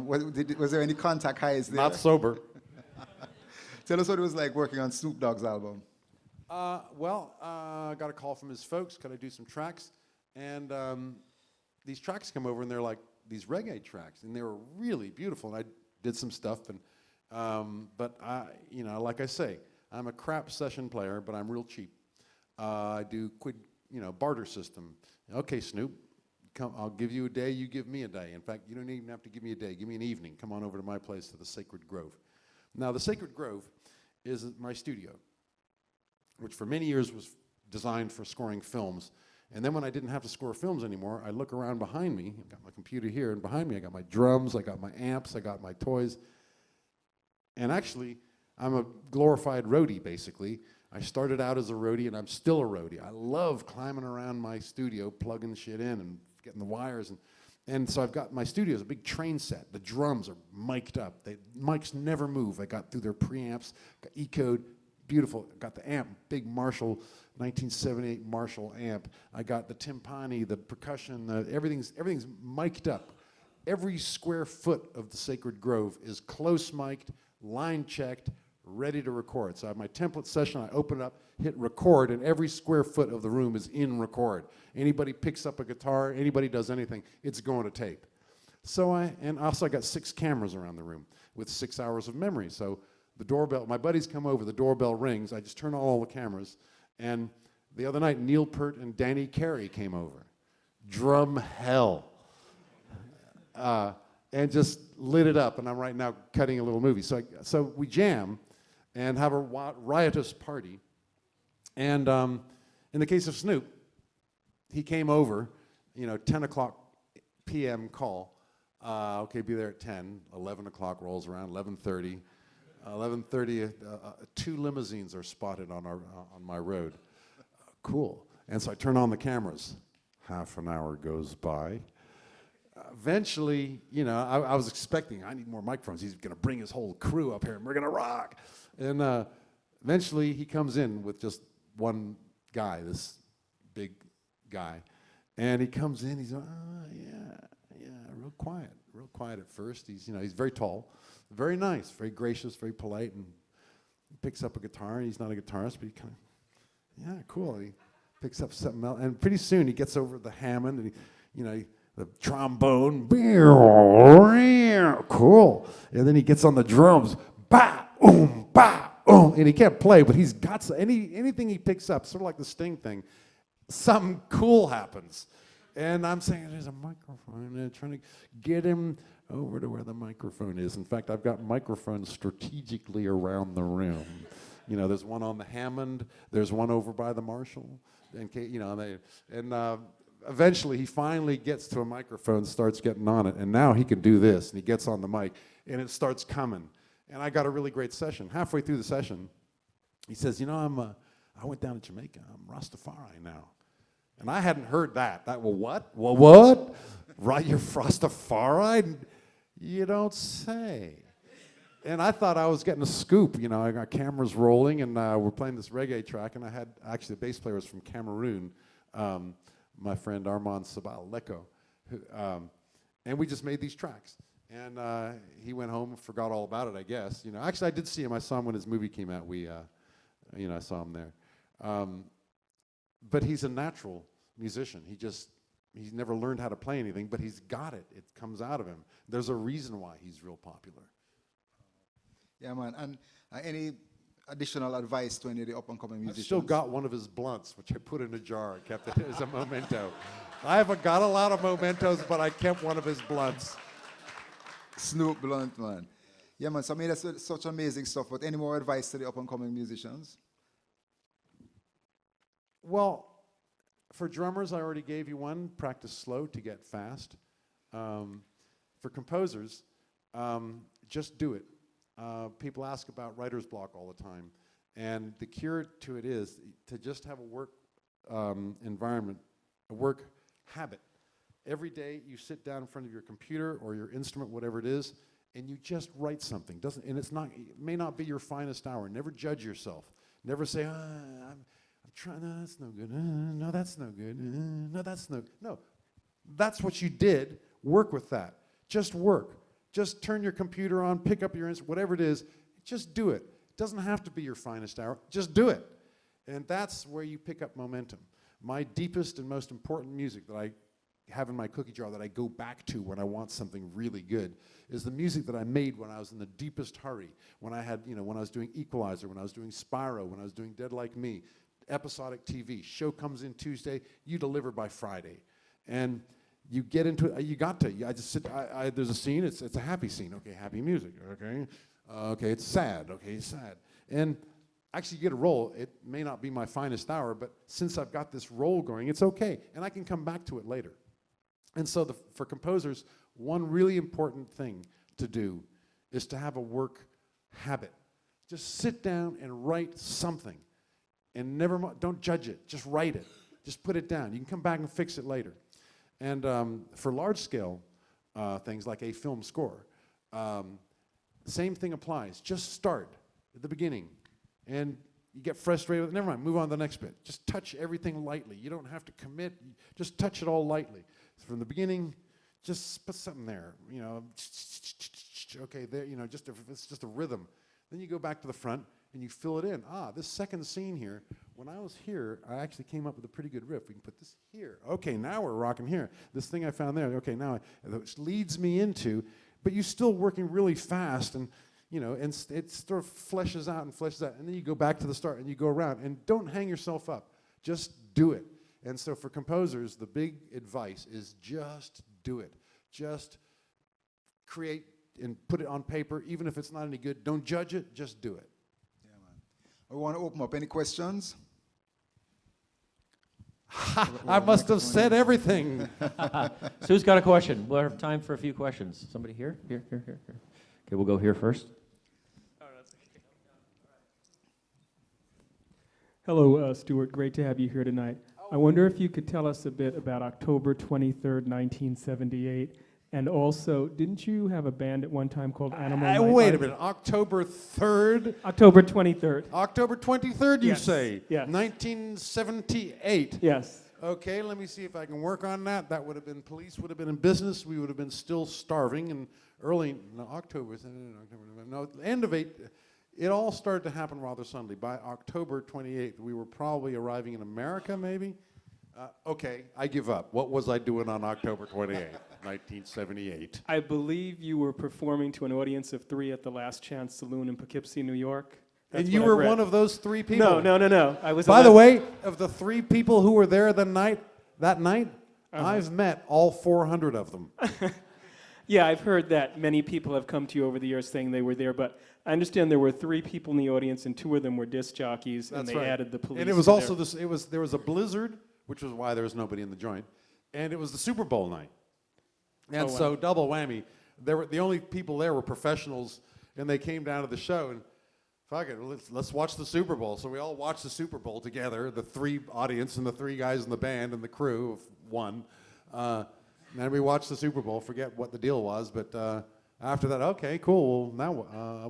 Was there any contact highs there? Not sober. Tell us what it was like working on Snoop Dogg's album. I got a call from his folks. Could I do some tracks? And these tracks come over, and they're like these reggae tracks, and they were really beautiful. And I did some stuff, and but like I say, I'm a crap session player, but I'm real cheap. I do barter system. Okay, Snoop, come. I'll give you a day. You give me a day. In fact, you don't even have to give me a day. Give me an evening. Come on over to my place, to the Sacred Grove. Now, the Sacred Grove is my studio, which for many years was designed for scoring films. And then when I didn't have to score films anymore, I look around behind me. I've got my computer here, and behind me I got my drums, I got my amps, I got my toys. And actually, I'm a glorified roadie, basically. I started out as a roadie, and I'm still a roadie. I love climbing around my studio, plugging shit in and getting the wires. And so I've got my studio is a big train set. The drums are mic'd up. The mics never move. I got through their preamps, got E-code, beautiful. Got the amp, big Marshall, 1978 Marshall amp. I got the timpani, the percussion, everything's mic'd up. Every square foot of the Sacred Grove is close mic'd, line checked, ready to record. So I have my template session, I open it up, hit record, and every square foot of the room is in record. Anybody picks up a guitar, anybody does anything, it's going to tape. And also I got 6 cameras around the room with 6 hours of memory. So the doorbell, my buddies come over, the doorbell rings, I just turn on all the cameras, and the other night Neil Peart and Danny Carey came over. Drum hell. And just lit it up, and I'm right now cutting a little movie. So we jam and have a riotous party. And in the case of Snoop, he came over, 10 o'clock p.m. call. Okay, be there at 10. 11 o'clock rolls around, 11:30. 11:30, 2 limousines are spotted on my road. Cool. And so I turn on the cameras. Half an hour goes by. Eventually, I was expecting, I need more microphones. He's going to bring his whole crew up here, and we're going to rock. And eventually, he comes in with just one guy, this big guy. And he comes in, he's real quiet at first. He's very tall, very nice, very gracious, very polite, and he picks up a guitar. He's not a guitarist, but he kind of, cool. And he picks up something else, and pretty soon he gets over the Hammond, and the trombone, cool. And then he gets on the drums, and he can't play, but he's got anything he picks up, sort of like the Sting thing, something cool happens. And I'm saying, there's a microphone, and I'm trying to get him over to where the microphone is. In fact, I've got microphones strategically around the room. There's one on the Hammond, there's one over by the Marshall, eventually, he finally gets to a microphone, starts getting on it, and now he can do this, and he gets on the mic, and it starts coming. And I got a really great session. Halfway through the session, he says, I went down to Jamaica. I'm Rastafari now. And I hadn't heard that. What? Right, you're Rastafari? You don't say. And I thought I was getting a scoop. I got cameras rolling, and we're playing this reggae track, and the bass player was from Cameroon. My friend Armand Sabal Leko, and we just made these tracks. And he went home and forgot all about it, I guess. Actually, I did see him. I saw him when his movie came out. I saw him there. But he's a natural musician. He's never learned how to play anything, but he's got it. It comes out of him. There's a reason why he's real popular. Yeah, man. And any additional advice to any of the up-and-coming musicians? I've still got one of his blunts, which I put in a jar and kept it as a memento. I haven't got a lot of mementos, but I kept one of his blunts. Snoop Blunt, man. Yeah, man. So that's such amazing stuff. But any more advice to the up-and-coming musicians? Well, for drummers, I already gave you one. Practice slow to get fast. For composers, just do it. People ask about writer's block all the time. And the cure to it is to just have a work environment, a work habit. Every day you sit down in front of your computer or your instrument, whatever it is, and you just write something. It may not be your finest hour. Never judge yourself. Never say, I'm trying, no, that's no good. No, that's no good. No, that's no good. No, that's what you did. Work with that. Just work. Just turn your computer on, pick up your instrument, whatever it is, just do it. It doesn't have to be your finest hour. Just do it. And that's where you pick up momentum. My deepest and most important music that I have in my cookie jar that I go back to when I want something really good is the music that I made when I was in the deepest hurry, when I had, when I was doing Equalizer, when I was doing Spyro, when I was doing Dead Like Me, episodic TV. Show comes in Tuesday, you deliver by Friday. And you get into it, I just sit, there's a scene, it's a happy scene, okay, happy music, okay. Okay, it's sad, okay, it's sad. And actually you get a role, it may not be my finest hour, but since I've got this role going, it's okay, and I can come back to it later. And so for composers, one really important thing to do is to have a work habit. Just sit down and write something, and don't judge it, just write it. Just put it down. You can come back and fix it later. And for large-scale things like a film score, same thing applies. Just start at the beginning, and you get frustrated with it. Never mind, move on to the next bit. Just touch everything lightly. You don't have to commit. Just touch it all lightly. From the beginning, just put something there. Okay, there. It's just a rhythm. Then you go back to the front and you fill it in. This second scene here. When I was here, I actually came up with a pretty good riff. We can put this here. Okay, now we're rocking here. This thing I found there. Okay, now which leads me into. But you're still working really fast, and and it sort of fleshes out, and then you go back to the start and you go around, and don't hang yourself up. Just do it. And so for composers, the big advice is just do it. Just create and put it on paper, even if it's not any good. Don't judge it, just do it. Yeah, man. I want to open up. Any questions? I must have said everything. Sue's got a question. We'll have time for a few questions. Somebody here? Here. Okay, we'll go here first. Hello, Stewart. Great to have you here tonight. I wonder if you could tell us a bit about October 23rd, 1978, and also, didn't you have a band at one time called Animal Nightlife? Wait a minute, October 3rd? October 23rd. October 23rd, you Yes. say? Yes. 1978. Yes. Okay, let me see if I can work on that. That would have been, police would have been in business. We would have been still starving. And end of 8, it all started to happen rather suddenly. By October 28th, we were probably arriving in America, maybe? Okay, I give up. What was I doing on October 28th, 1978? I believe you were performing to an audience of 3 at the Last Chance Saloon in Poughkeepsie, New York. That's And you what were I've read. one of those 3 people? No. I was. By the way, of the 3 people who were there that night, I've met all 400 of them. Yeah, I've heard that many people have come to you over the years saying they were there, but I understand there were 3 people in the audience, and 2 of them were disc jockeys, and That's they right. added the police. And it was to also their- there was a blizzard, which was why there was nobody in the joint, and it was the Super Bowl night. And Oh, wow. so double whammy. The only people there were professionals, and they came down to the show and fuck it, let's watch the Super Bowl. So we all watched the Super Bowl together, the 3 audience and the 3 guys in the band and the crew of 1. And we watched the Super Bowl, forget what the deal was, but after that, okay, cool, now,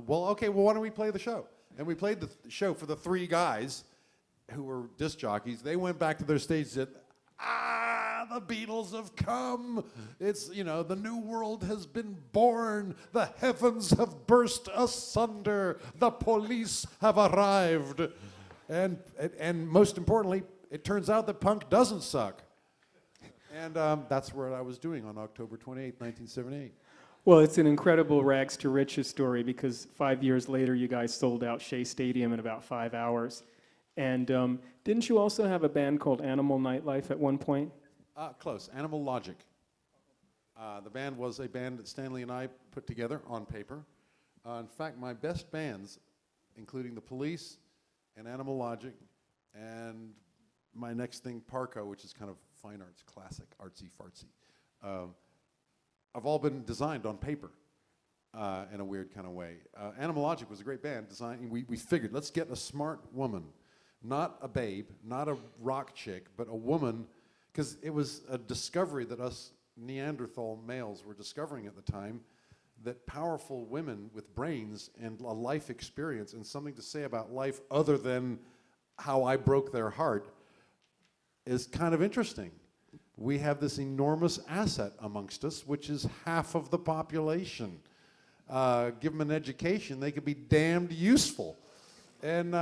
why don't we play the show? And we played the show for the 3 guys who were disc jockeys. They went back to their stage and said, the Beatles have come. It's, the new world has been born. The heavens have burst asunder. The police have arrived. And most importantly, it turns out that punk doesn't suck. And that's what I was doing on October 28th, 1978. Well, it's an incredible rags to riches story because 5 years later, you guys sold out Shea Stadium in about 5 hours. And didn't you also have a band called Animal Nightlife at one point? Close. Animal Logic. The band was a band that Stanley and I put together on paper. In fact, my best bands, including the Police and Animal Logic, and my next thing, Parco, which is kind of fine arts, classic, artsy-fartsy, have all been designed on paper in a weird kind of way. Animal Logic was a great band. We figured, let's get a smart woman, not a babe, not a rock chick, but a woman, because it was a discovery that us Neanderthal males were discovering at the time, that powerful women with brains and a life experience and something to say about life other than how I broke their heart is kind of interesting. We have this enormous asset amongst us, which is half of the population. Give them an education, they could be damned useful. And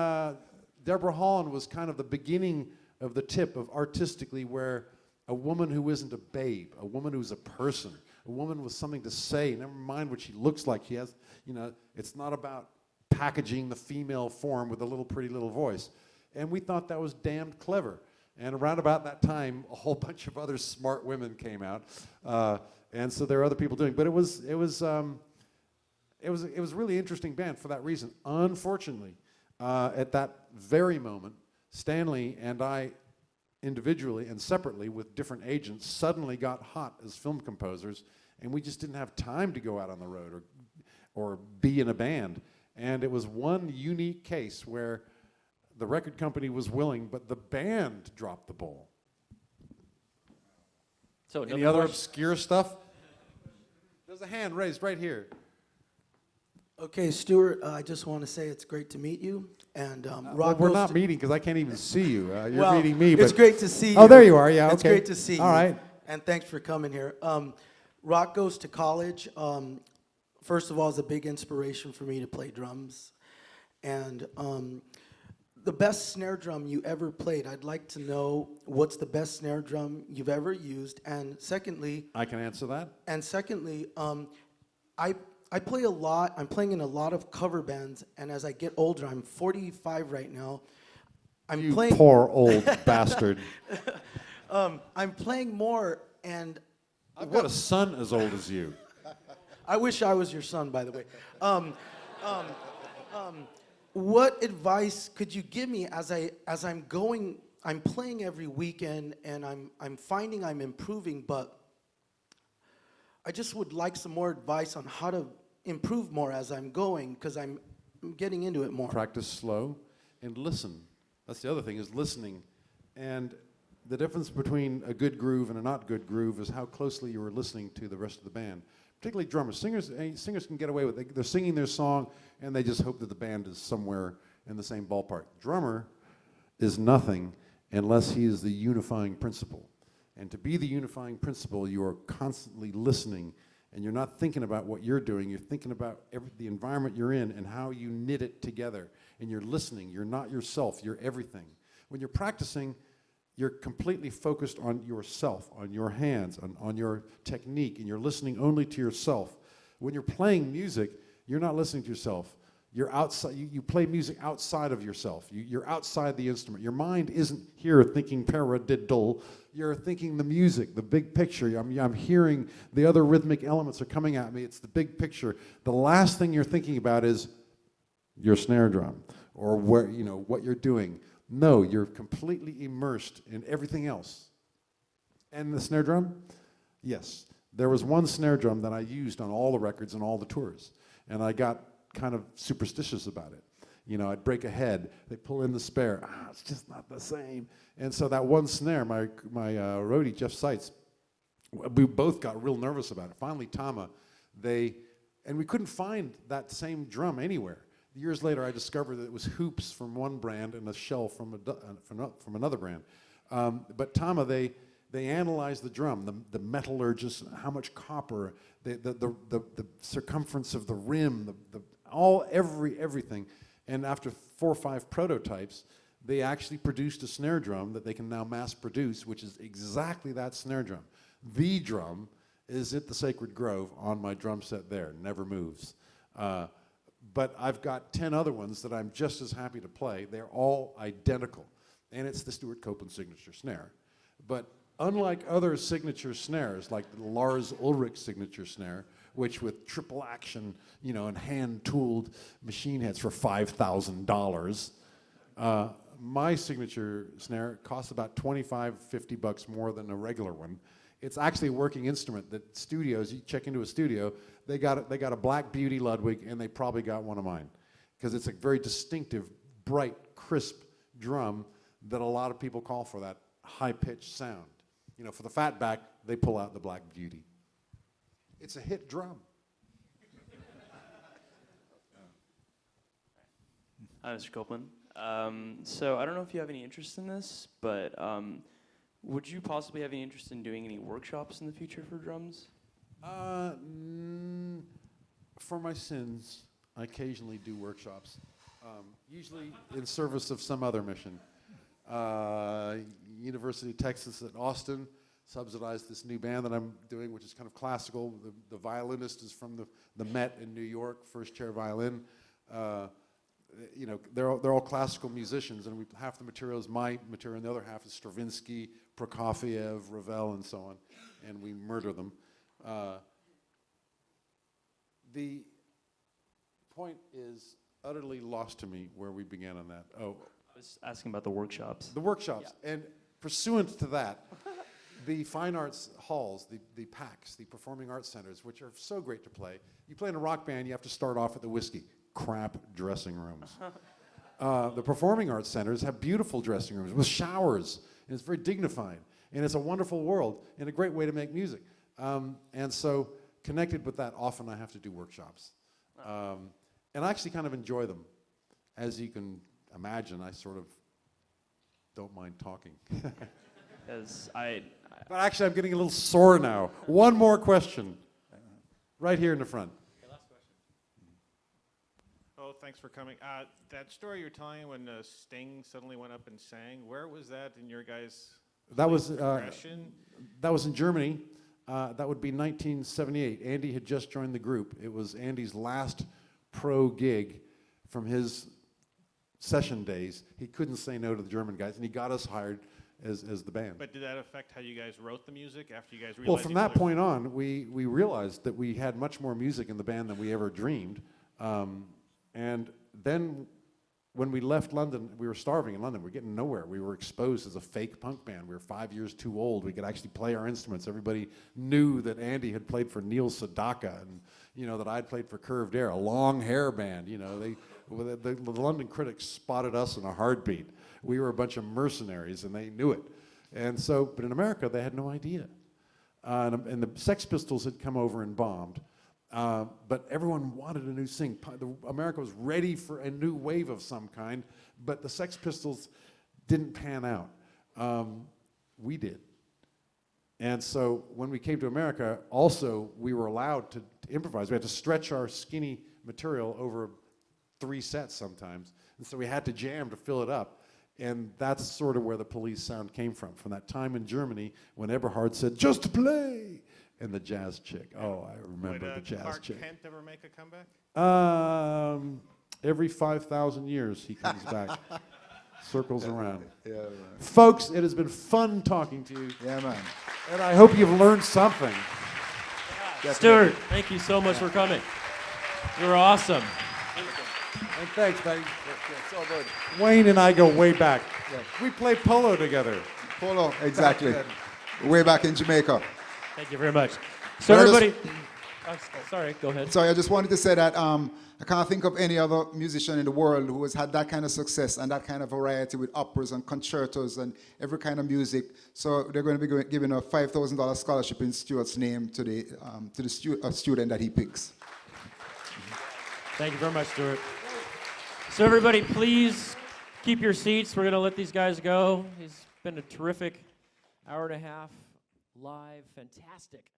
Deborah Holland was kind of the beginning of the tip of artistically where a woman who isn't a babe, a woman who's a person, a woman with something to say, never mind what she looks like. She has, you know, it's not about packaging the female form with a little pretty little voice. And we thought that was damned clever. And around about that time, a whole bunch of other smart women came out. And so there are other people doing, but it was a really interesting band for that reason. Unfortunately, at that very moment, Stanley and I, individually and separately with different agents, suddenly got hot as film composers, and we just didn't have time to go out on the road or be in a band. And it was one unique case where the record company was willing, but the band dropped the ball. So any other obscure stuff? There's a hand raised right here. Okay, Stewart, I just want to say it's great to meet you. And Rob, we're not meeting because I can't even see you. You're well, meeting me. It's but great to see you. Oh, there you are. Yeah, It's okay. great to see you. All right. And thanks for coming here. Rock Goes to College, first of all, is a big inspiration for me to play drums. And the best snare drum you ever played, I'd like to know what's the best snare drum you've ever used. And secondly, I can answer that. And secondly, I play a lot. I'm playing in a lot of cover bands, and as I get older, I'm 45 right now. You poor old bastard. I'm playing more, and I've got a son as old as you. I wish I was your son, by the way. What advice could you give me as I'm going? I'm playing every weekend, and I'm finding I'm improving, but I just would like some more advice on how to improve more as I'm going, because I'm getting into it more. Practice slow and listen. That's the other thing, is listening. And the difference between a good groove and a not good groove is how closely you are listening to the rest of the band. Particularly drummers. Singers can get away with it. They're singing their song, and they just hope that the band is somewhere in the same ballpark. Drummer is nothing unless he is the unifying principle. And to be the unifying principle, you are constantly listening, and you're not thinking about what you're doing. You're thinking about the environment you're in and how you knit it together. And you're listening. You're not yourself. You're everything. When you're practicing, you're completely focused on yourself, on your hands, on your technique, and you're listening only to yourself. When you're playing music, you're not listening to yourself. You're outside. You play music outside of yourself. You're outside the instrument. Your mind isn't here thinking paradiddle. You're thinking the music, the big picture. I'm hearing the other rhythmic elements are coming at me. It's the big picture. The last thing you're thinking about is your snare drum or what you're doing. No, you're completely immersed in everything else. And the snare drum? Yes. There was one snare drum that I used on all the records and all the tours. And I got kind of superstitious about it. I'd break a head, they pull in the spare, it's just not the same. And so that one snare, my roadie, Jeff Seitz, we both got real nervous about it. Finally, Tama, and we couldn't find that same drum anywhere. Years later, I discovered that it was hoops from one brand and a shell from another brand. But Tama, they analyzed the drum, the metallurgists, how much copper, the circumference of the rim, everything. And after 4 or 5 prototypes, they actually produced a snare drum that they can now mass produce, which is exactly that snare drum. The drum is at the Sacred Grove on my drum set there, never moves. But I've got 10 other ones that I'm just as happy to play. They're all identical. And it's the Stewart Copeland signature snare. But unlike other signature snares, like the Lars Ulrich signature snare, which with triple action, and hand-tooled machine heads for $5,000, my signature snare costs about $25-50 more than a regular one. It's actually a working instrument that studios, you check into a studio, they got a Black Beauty Ludwig, and they probably got one of mine, because it's a very distinctive, bright, crisp drum that a lot of people call for that high-pitched sound. For the fat back, they pull out the Black Beauty. It's a hit drum. Hi, Mr. Copeland. So I don't know if you have any interest in this, but would you possibly have any interest in doing any workshops in the future for drums? For my sins, I occasionally do workshops. usually in service of some other mission. University of Texas at Austin subsidized this new band that I'm doing, which is kind of classical. The violinist is from the Met in New York, first chair violin. You know, they're all classical musicians, and half the material is my material, and the other half is Stravinsky, Prokofiev, Ravel, and so on, and we murder them. The point is utterly lost to me where we began on that. Oh, I was asking about the workshops. the workshops, and pursuant to that, the fine arts halls, the PACs, the performing arts centers, which are so great to play. You play in a rock band, you have to start off at the whiskey. Crap dressing rooms. The performing arts centers have beautiful dressing rooms with showers, and it's very dignified, and it's a wonderful world and a great way to make music. And so, connected with that, often I have to do workshops. And I actually kind of enjoy them. As you can imagine, I sort of don't mind talking. Because But actually, I'm getting a little sore now. One more question. Right here in the front. Oh, thanks for coming. That story you're telling when Sting suddenly went up and sang, where was that in your guys' That was progression? that was in Germany. That would be 1978. Andy had just joined the group. It was Andy's last pro gig from his session days. He couldn't say no to the German guys, and he got us hired as the band. But did that affect how you guys wrote the music after you guys realized? Well, from that each other- point on, we realized that we had much more music in the band than we ever dreamed. And then when we left London, we were starving in London. We were getting nowhere. We were exposed as a fake punk band. We were 5 years too old. We could actually play our instruments. Everybody knew that Andy had played for Neil Sedaka, and you know that I'd played for Curved Air, a long hair band. You know, the London critics spotted us in a heartbeat. We were a bunch of mercenaries, and they knew it. And so, but in America, they had no idea. And the Sex Pistols had come over and bombed. But everyone wanted a new thing. America was ready for a new wave of some kind, but the Sex Pistols didn't pan out. We did. And so when we came to America, also, we were allowed to improvise. We had to stretch our skinny material over 3 sets sometimes. And so we had to jam to fill it up. And that's sort of where the Police sound came from that time in Germany when Eberhard said, "Just play!" And the jazz chick. Oh, I remember the jazz Clark chick. Kent ever make a comeback? Every 5,000 years he comes back, circles around. Yeah, man. Folks, it has been fun talking to you, Yeah, man. and I hope you've learned something. Stuart, thank you so much for coming. You're awesome. And thanks, buddy. So good. Wayne and I go way back. We played polo together. Polo, exactly. Way back in Jamaica. Thank you very much. So Well, I everybody, sorry, go ahead. Sorry, I just wanted to say that I can't think of any other musician in the world who has had that kind of success and that kind of variety with operas and concertos and every kind of music. So they're going to be giving a $5,000 scholarship in Stewart's name to the student that he picks. Thank you very much, Stuart. So everybody, please keep your seats. We're going to let these guys go. It's been a terrific hour and a half, live, fantastic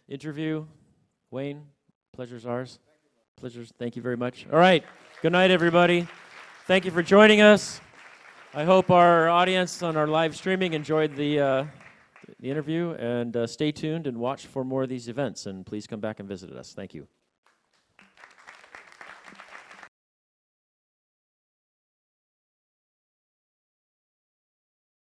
interview. Wayne, pleasure's ours. Pleasure's, thank you very much. All right, good night, everybody. Thank you for joining us. I hope our audience on our live streaming enjoyed the interview, and stay tuned and watch for more of these events, and please come back and visit us. Thank you.